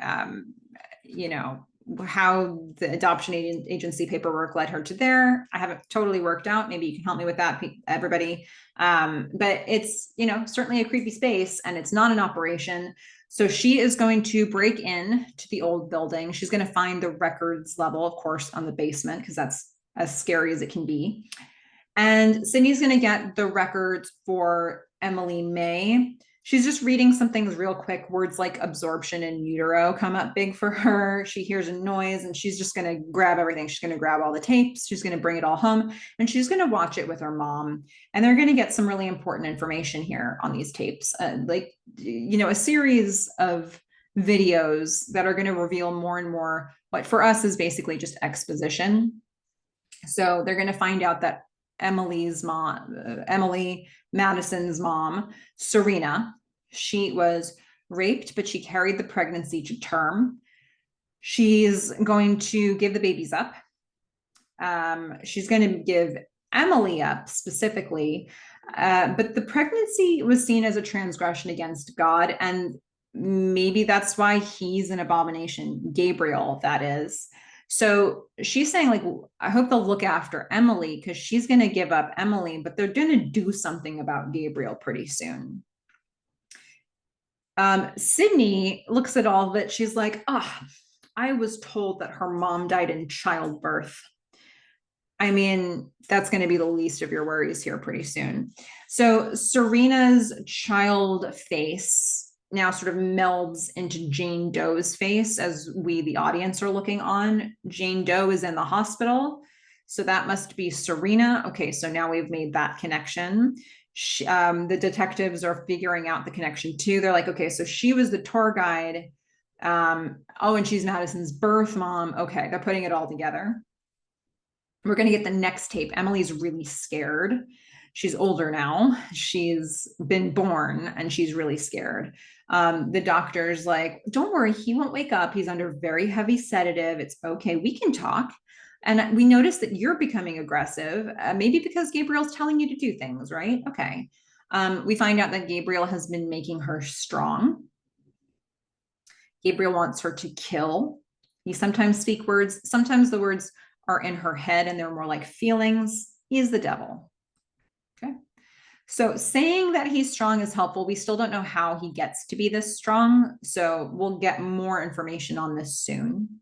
how the adoption agency paperwork led her to there. I haven't totally worked out. Maybe you can help me with that, everybody. But it's, certainly a creepy space, and it's not an operation. So she is going to break in to the old building. She's going to find the records level, of course, on the basement, because that's as scary as it can be. And Sydney's going to get the records for Emily May. She's just reading some things real quick. Words like absorption and utero come up big for her. She hears a noise and she's just going to grab everything. She's going to grab all the tapes. She's going to bring it all home and she's going to watch it with her mom. And they're going to get some really important information here on these tapes. A series of videos that are going to reveal more and more what for us is basically just exposition. So they're going to find out that Emily's mom, Emily Madison's mom, Serena, she was raped, but she carried the pregnancy to term. She's going to give the babies up. She's going to give Emily up specifically, but the pregnancy was seen as a transgression against God, and maybe that's why he's an abomination, Gabriel, that is. So she's saying, like, I hope they'll look after Emily because she's going to give up Emily, but they're going to do something about Gabriel pretty soon. Sydney looks at all of it. She's like, I was told that her mom died in childbirth. I mean, that's going to be the least of your worries here pretty soon. So Serena's child face now sort of melds into Jane Doe's face as we, the audience, are looking on. Jane Doe is in the hospital. So that must be Serena. Okay, so now we've made that connection. The detectives are figuring out the connection too. They're like, okay, so she was the tour guide. And she's Madison's birth mom. Okay, they're putting it all together. We're going to get the next tape. Emily's really scared. She's older now. She's been born and she's really scared. The doctor's like, don't worry, he won't wake up. He's under very heavy sedative. It's okay. We can talk. And we notice that you're becoming aggressive, maybe because Gabriel's telling you to do things, right? Okay. We find out that Gabriel has been making her strong. Gabriel wants her to kill. He sometimes speaks words. Sometimes the words are in her head and they're more like feelings. He is the devil. Okay. So saying that he's strong is helpful. We still don't know how he gets to be this strong. So we'll get more information on this soon.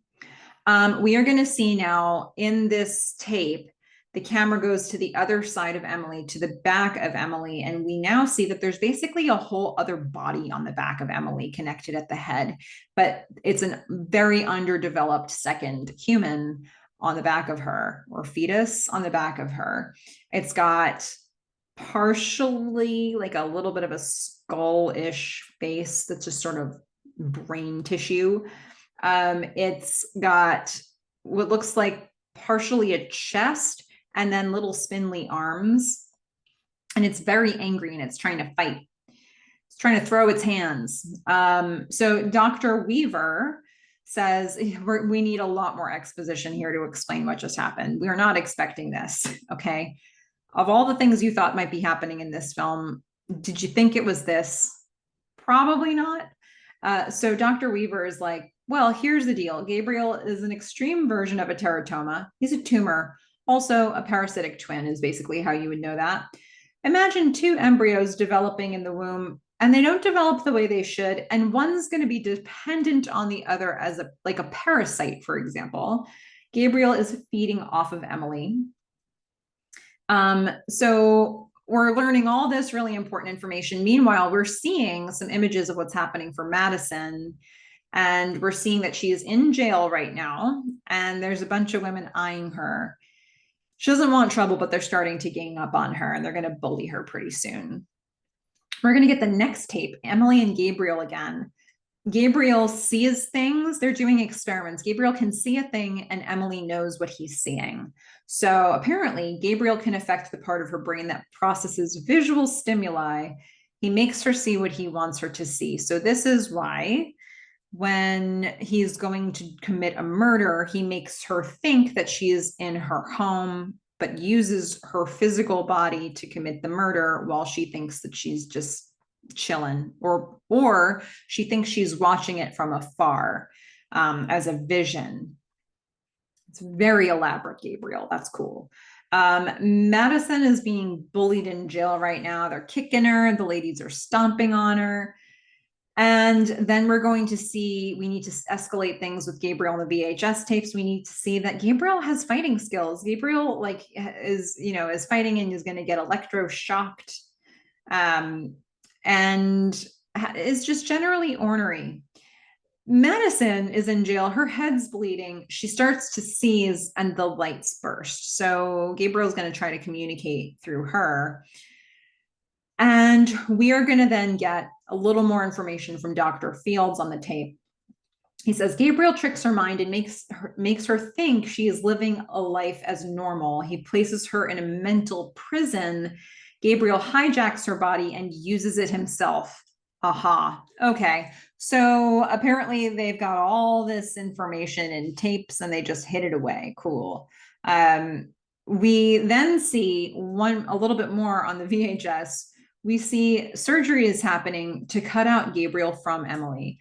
We are going to see now in this tape, the camera goes to the other side of Emily, to the back of Emily. And we now see that there's basically a whole other body on the back of Emily connected at the head, but it's a very underdeveloped second human on the back of her, or fetus on the back of her. It's got partially like a little bit of a skull-ish face that's just sort of brain tissue. It's got what looks like partially a chest and then little spindly arms. And it's very angry and it's trying to fight. It's trying to throw its hands. So Dr. Weaver says, we need a lot more exposition here to explain what just happened. We are not expecting this, okay? Of all the things you thought might be happening in this film, did you think it was this? Probably not. So Dr. Weaver is like, well, here's the deal. Gabriel is an extreme version of a teratoma. He's a tumor. Also, a parasitic twin is basically how you would know that. Imagine two embryos developing in the womb, and they don't develop the way they should, and one's going to be dependent on the other as like a parasite, for example. Gabriel is feeding off of Emily. So we're learning all this really important information. Meanwhile, we're seeing some images of what's happening for Madison, and we're seeing that she is in jail right now, and there's a bunch of women eyeing her. She doesn't want trouble, but they're starting to gang up on her, and they're going to bully her pretty soon. We're going to get the next tape, Emily and Gabriel again. Gabriel sees things. They're doing experiments. Gabriel can see a thing, and Emily knows what he's seeing. So apparently, Gabriel can affect the part of her brain that processes visual stimuli. He makes her see what he wants her to see. So this is why when he's going to commit a murder, he makes her think that she is in her home, but uses her physical body to commit the murder while she thinks that she's just chilling, or she thinks she's watching it from afar as a vision. It's very elaborate, Gabriel. That's cool. Madison is being bullied in jail right now. They're kicking her. The ladies are stomping on her. And then we're going to see, we need to escalate things with Gabriel on the VHS tapes. We need to see that Gabriel has fighting skills. Gabriel is fighting and is going to get electroshocked, and is just generally ornery. Madison is in jail. Her head's bleeding. She starts to seize and the lights burst. So Gabriel's going to try to communicate through her. And we are going to then get a little more information from Dr. Fields on the tape. He says, Gabriel tricks her mind and makes her think she is living a life as normal. He places her in a mental prison. Gabriel hijacks her body and uses it himself. Aha. Okay. So apparently they've got all this information in tapes and they just hid it away. Cool. We then see a little bit more on the VHS. We see surgery is happening to cut out Gabriel from Emily.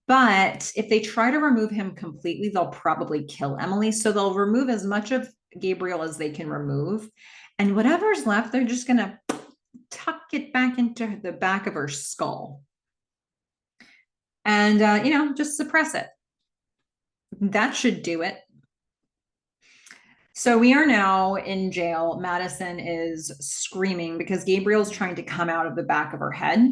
But if they try to remove him completely, they'll probably kill Emily. So they'll remove as much of Gabriel as they can remove. And whatever's left, they're just going to tuck it back into the back of her skull. And, just suppress it. That should do it. So we are now in jail. Madison is screaming because Gabriel's trying to come out of the back of her head.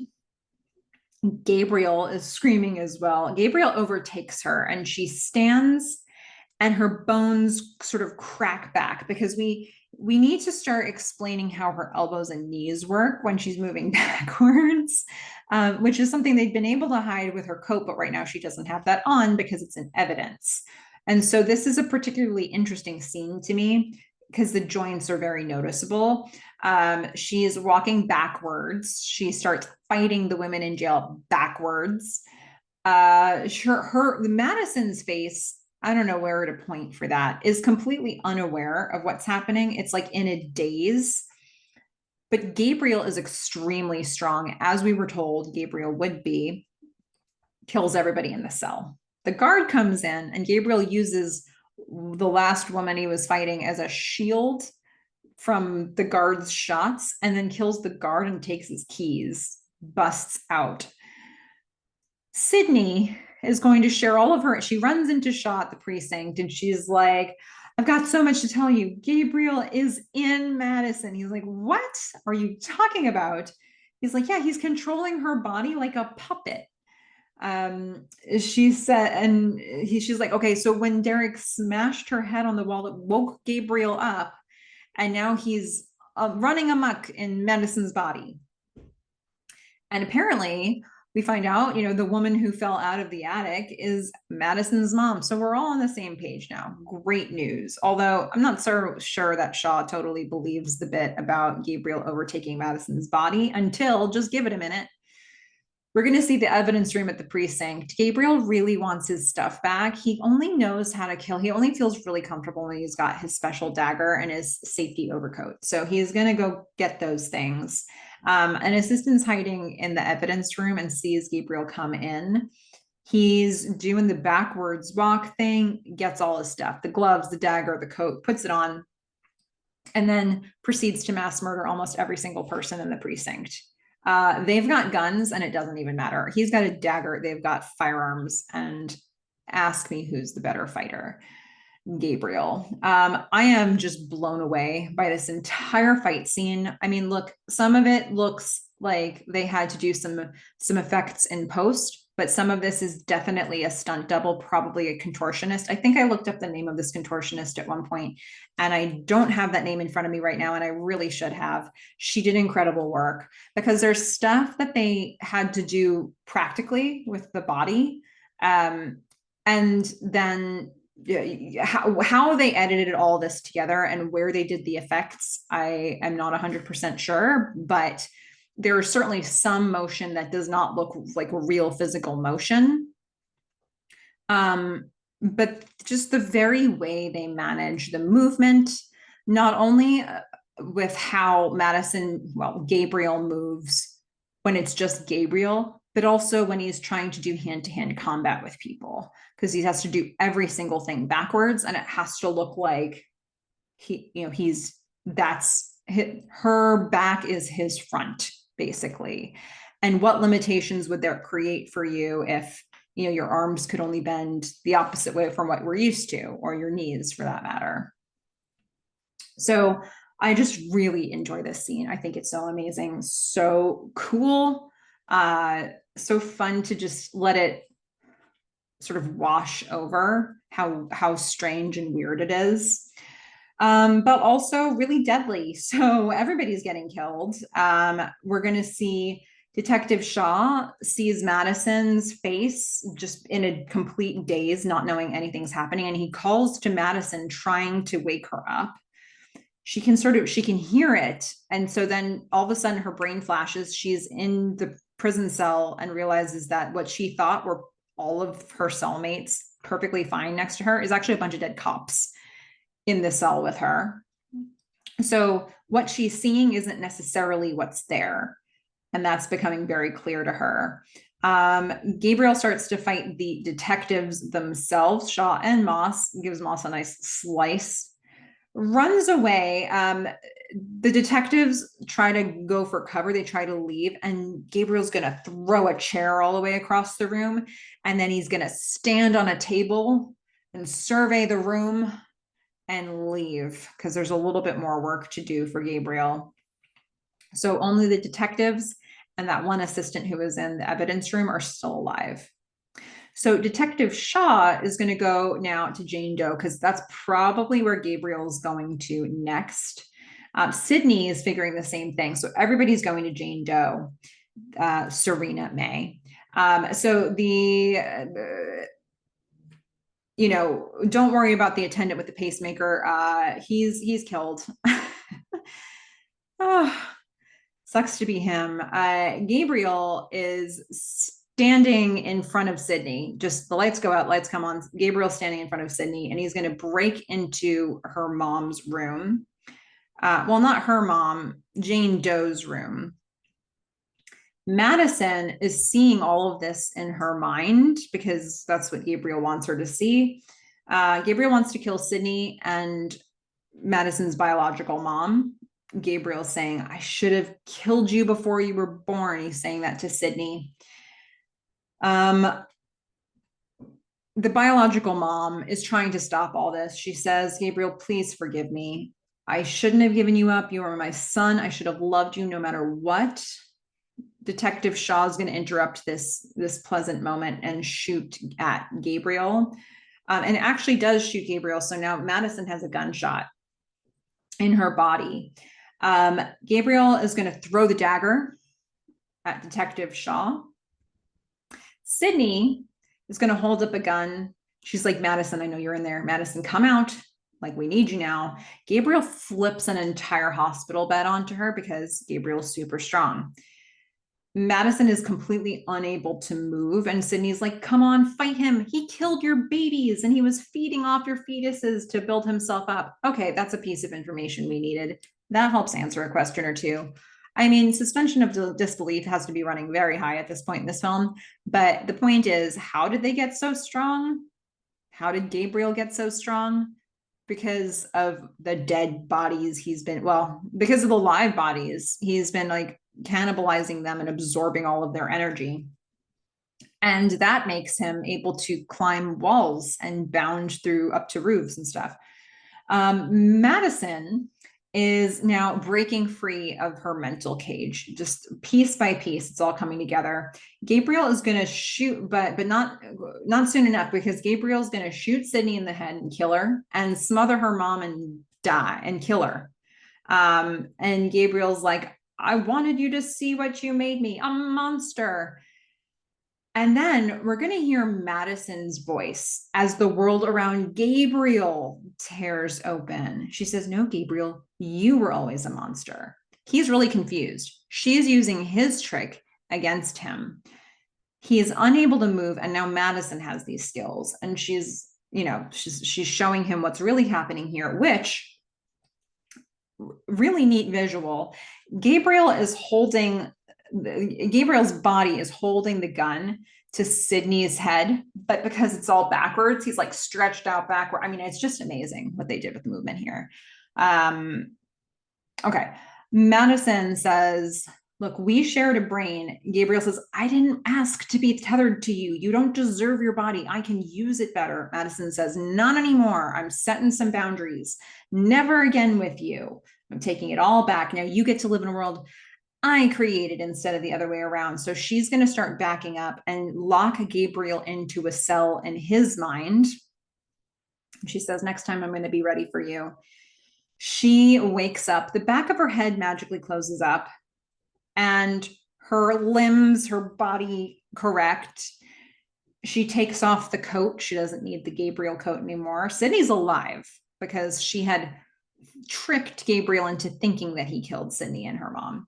Gabriel is screaming as well. Gabriel overtakes her and she stands and her bones sort of crack back because we need to start explaining how her elbows and knees work when she's moving backwards, which is something they've been able to hide with her coat, but right now she doesn't have that on because it's in evidence. And so this is a particularly interesting scene to me because the joints are very noticeable. She is walking backwards. She starts fighting the women in jail backwards. Madison's face, I don't know where to point for that, is completely unaware of what's happening. It's like in a daze. But Gabriel is extremely strong, as we were told Gabriel would be, kills everybody in the cell. The guard comes in and Gabriel uses the last woman he was fighting as a shield from the guard's shots and then kills the guard and takes his keys, busts out. Sydney is going to share all of her. She runs into Shaw at the precinct and she's like, I've got so much to tell you. Gabriel is in Madison. He's like, what are you talking about? He's like, yeah, he's controlling her body like a puppet. She said, and she's like, okay, so when Derek smashed her head on the wall, it woke Gabriel up, and now he's running amok in Madison's body. And apparently, we find out, the woman who fell out of the attic is Madison's mom. So we're all on the same page now. Great news. Although I'm not so sure that Shaw totally believes the bit about Gabriel overtaking Madison's body until, just give it a minute, we're going to see the evidence room at the precinct. Gabriel really wants his stuff back. He only knows how to kill. He only feels really comfortable when he's got his special dagger and his safety overcoat. So he's going to go get those things. An assistant's hiding in the evidence room and sees Gabriel come in. He's doing the backwards walk thing, gets all his stuff, the gloves, the dagger, the coat, puts it on, and then proceeds to mass murder almost every single person in the precinct. They've got guns and it doesn't even matter. He's got a dagger, they've got firearms, and ask me who's the better fighter. Gabriel. I am just blown away by this entire fight scene. I mean, look, some of it looks like they had to do some effects in post, but some of this is definitely a stunt double, probably a contortionist. I think I looked up the name of this contortionist at one point, and I don't have that name in front of me right now, and I really should have. She did incredible work because there's stuff that they had to do practically with the body. And then how they edited all this together and where they did the effects, I am not 100% sure, but there is certainly some motion that does not look like a real physical motion. But just the very way they manage the movement, not only with how Gabriel moves when it's just Gabriel, but also when he's trying to do hand-to-hand combat with people, because he has to do every single thing backwards, and it has to look like her back is his front, basically. And what limitations would that create for you if your arms could only bend the opposite way from what we're used to, or your knees for that matter? So I just really enjoy this scene. I think it's so amazing, so cool, so fun to just let it sort of wash over how strange and weird it is, but also really deadly. So everybody's getting killed. We're going to see Detective Shaw sees Madison's face just in a complete daze, not knowing anything's happening, and he calls to Madison, trying to wake her up. She can hear it, and so then all of a sudden her brain flashes. She's in the prison cell and realizes that what she thought were all of her cellmates perfectly fine next to her is actually a bunch of dead cops in the cell with her. So what she's seeing isn't necessarily what's there, and that's becoming very clear to her. Gabriel starts to fight the detectives themselves, Shaw and Moss, gives Moss a nice slice, runs away. The detectives try to go for cover. They try to leave, and Gabriel's going to throw a chair all the way across the room, and then he's going to stand on a table and survey the room and leave, because there's a little bit more work to do for Gabriel. So only the detectives and that one assistant who was in the evidence room are still alive. So Detective Shaw is going to go now to Jane Doe, because that's probably where Gabriel's going to next. Sydney is figuring the same thing. So everybody's going to Jane Doe, Serena May. So don't worry about the attendant with the pacemaker. He's killed. Oh, sucks to be him. Gabriel is standing in front of Sydney. Just the lights go out, lights come on. Gabriel's standing in front of Sydney, and he's going to break into her mom's room. Well, not her mom, Jane Doe's room. Madison is seeing all of this in her mind, because that's what Gabriel wants her to see. Gabriel wants to kill Sydney and Madison's biological mom. Gabriel's saying, I should have killed you before you were born. He's saying that to Sydney. The biological mom is trying to stop all this. She says, Gabriel, please forgive me. I shouldn't have given you up. You were my son. I should have loved you no matter what. Detective Shaw is going to interrupt this pleasant moment and shoot at Gabriel, and actually does shoot Gabriel. So now Madison has a gunshot in her body. Gabriel is going to throw the dagger at Detective Shaw. Sydney is going to hold up a gun. She's like, Madison, I know you're in there. Madison, come out. Like, we need you now. Gabriel flips an entire hospital bed onto her because Gabriel's super strong. Madison is completely unable to move. And Sydney's like, come on, fight him. He killed your babies and he was feeding off your fetuses to build himself up. Okay, that's a piece of information we needed. That helps answer a question or two. I mean, suspension of disbelief has to be running very high at this point in this film. But the point is, how did they get so strong? How did Gabriel get so strong? Because of the dead bodies he's been, well, because of the live bodies, he's been like cannibalizing them and absorbing all of their energy. And that makes him able to climb walls and bound through up to roofs and stuff. Madison is now breaking free of her mental cage, just piece by piece. It's all coming together. Gabriel is going to shoot, but not soon enough, because Gabriel's going to shoot Sydney in the head and kill her, and smother her mom and die and kill her. And Gabriel's like, I wanted you to see what you made me, a monster. And then we're going to hear Madison's voice as the world around Gabriel tears open. She says, no, Gabriel, you were always a monster. He's really confused. She's using his trick against him. He is unable to move. And now Madison has these skills. And she's showing him what's really happening here, which really neat visual. Gabriel's body is holding the gun to Sydney's head, but because it's all backwards, he's like stretched out backward. I mean, it's just amazing what they did with the movement here. Okay. Madison says, look, we shared a brain. Gabriel says, I didn't ask to be tethered to you. You don't deserve your body. I can use it better. Madison says, not anymore. I'm setting some boundaries. Never again with you. I'm taking it all back. Now you get to live in a world I created instead of the other way around. So she's going to start backing up and lock Gabriel into a cell in his mind. She says, next time I'm going to be ready for you. She wakes up. The back of her head magically closes up and her limbs, her body correct. She takes off the coat. She doesn't need the Gabriel coat anymore. Sydney's alive because she had tricked Gabriel into thinking that he killed Sydney and her mom.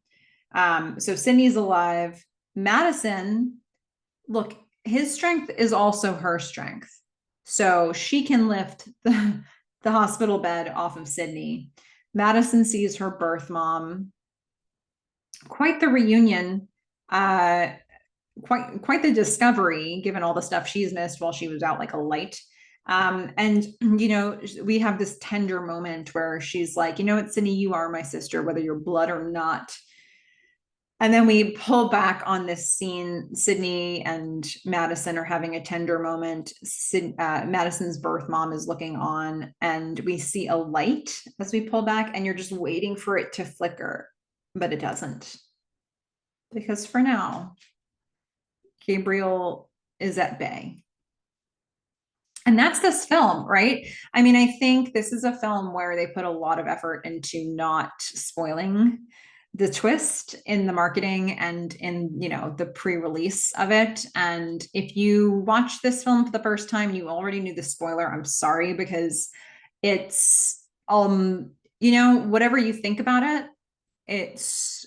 So Sydney's alive. Madison, look, his strength is also her strength. So she can lift the hospital bed off of Sydney. Madison sees her birth mom. Quite the reunion, quite the discovery, given all the stuff she's missed while she was out like a light. And, we have this tender moment where she's like, you know what, Sydney, you are my sister, whether you're blood or not. And then we pull back on this scene. Sydney and Madison are having a tender moment. Madison's birth mom is looking on, and we see a light as we pull back, and you're just waiting for it to flicker, but it doesn't. Because for now, Gabriel is at bay. And that's this film, right? I mean, I think this is a film where they put a lot of effort into not spoiling the twist in the marketing and in, the pre-release of it. And if you watch this film for the first time, you already knew the spoiler. I'm sorry, because it's, whatever you think about it, it's,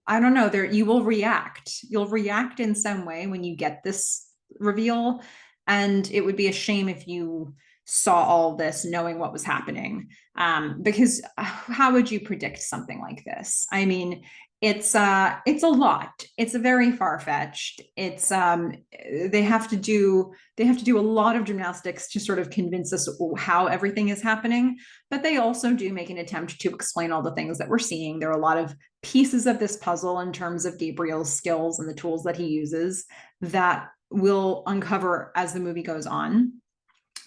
I don't know, you will react. You'll react in some way when you get this reveal. And it would be a shame if you saw all this knowing what was happening, because how would you predict something like this? I mean, it's a lot. It's a very far-fetched. It's they have to do a lot of gymnastics to sort of convince us how everything is happening, but they also do make an attempt to explain all the things that we're seeing. There are a lot of pieces of this puzzle in terms of Gabriel's skills and the tools that he uses that will uncover as the movie goes on.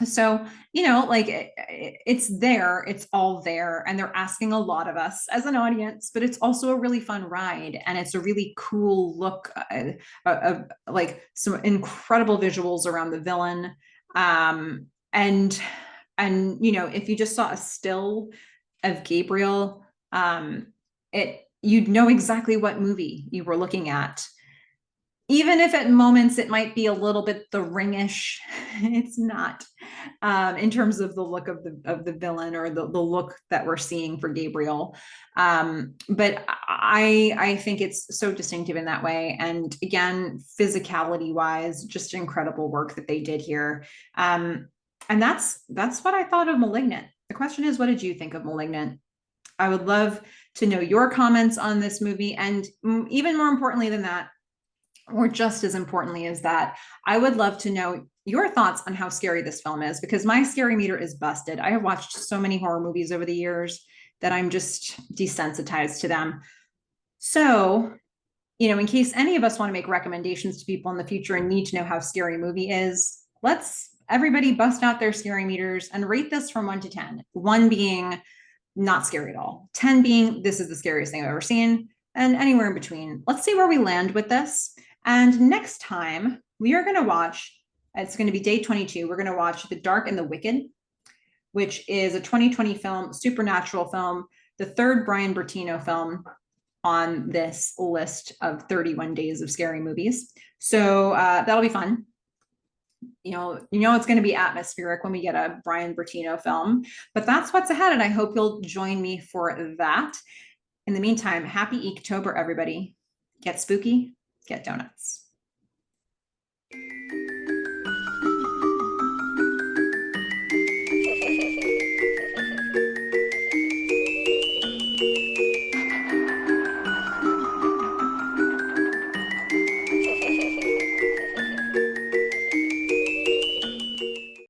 So, you know, like it's there, it's all there, and they're asking a lot of us as an audience, but it's also a really fun ride. And it's a really cool look of like some incredible visuals around the villain. Um, and, you know, if you just saw a still of Gabriel, you'd know exactly what movie you were looking at, even if at moments it might be a little bit The Ringish. It's not, in terms of the look of the villain, or the look that we're seeing for Gabriel. But I think it's so distinctive in that way. And again, physicality wise, just incredible work that they did here. And that's what I thought of Malignant. The question is, what did you think of Malignant? I would love to know your comments on this movie. And even more importantly than that, or just as importantly as that, I would love to know your thoughts on how scary this film is, because my scary meter is busted. I have watched so many horror movies over the years that I'm just desensitized to them. So, you know, in case any of us want to make recommendations to people in the future and need to know how scary a movie is, let's everybody bust out their scary meters and rate this from 1 to 10. 1 being not scary at all, 10 being this is the scariest thing I've ever seen, and anywhere in between. Let's see where we land with this. And next time we are going to watch, it's going to be day 22. We're going to watch The Dark and the Wicked, which is a 2020 film, supernatural film, the third Brian Bertino film on this list of 31 days of scary movies. So that'll be fun. You know, it's going to be atmospheric when we get a Brian Bertino film, but that's what's ahead. And I hope you'll join me for that. In the meantime, happy EEKtober, everybody. Get spooky, get donuts.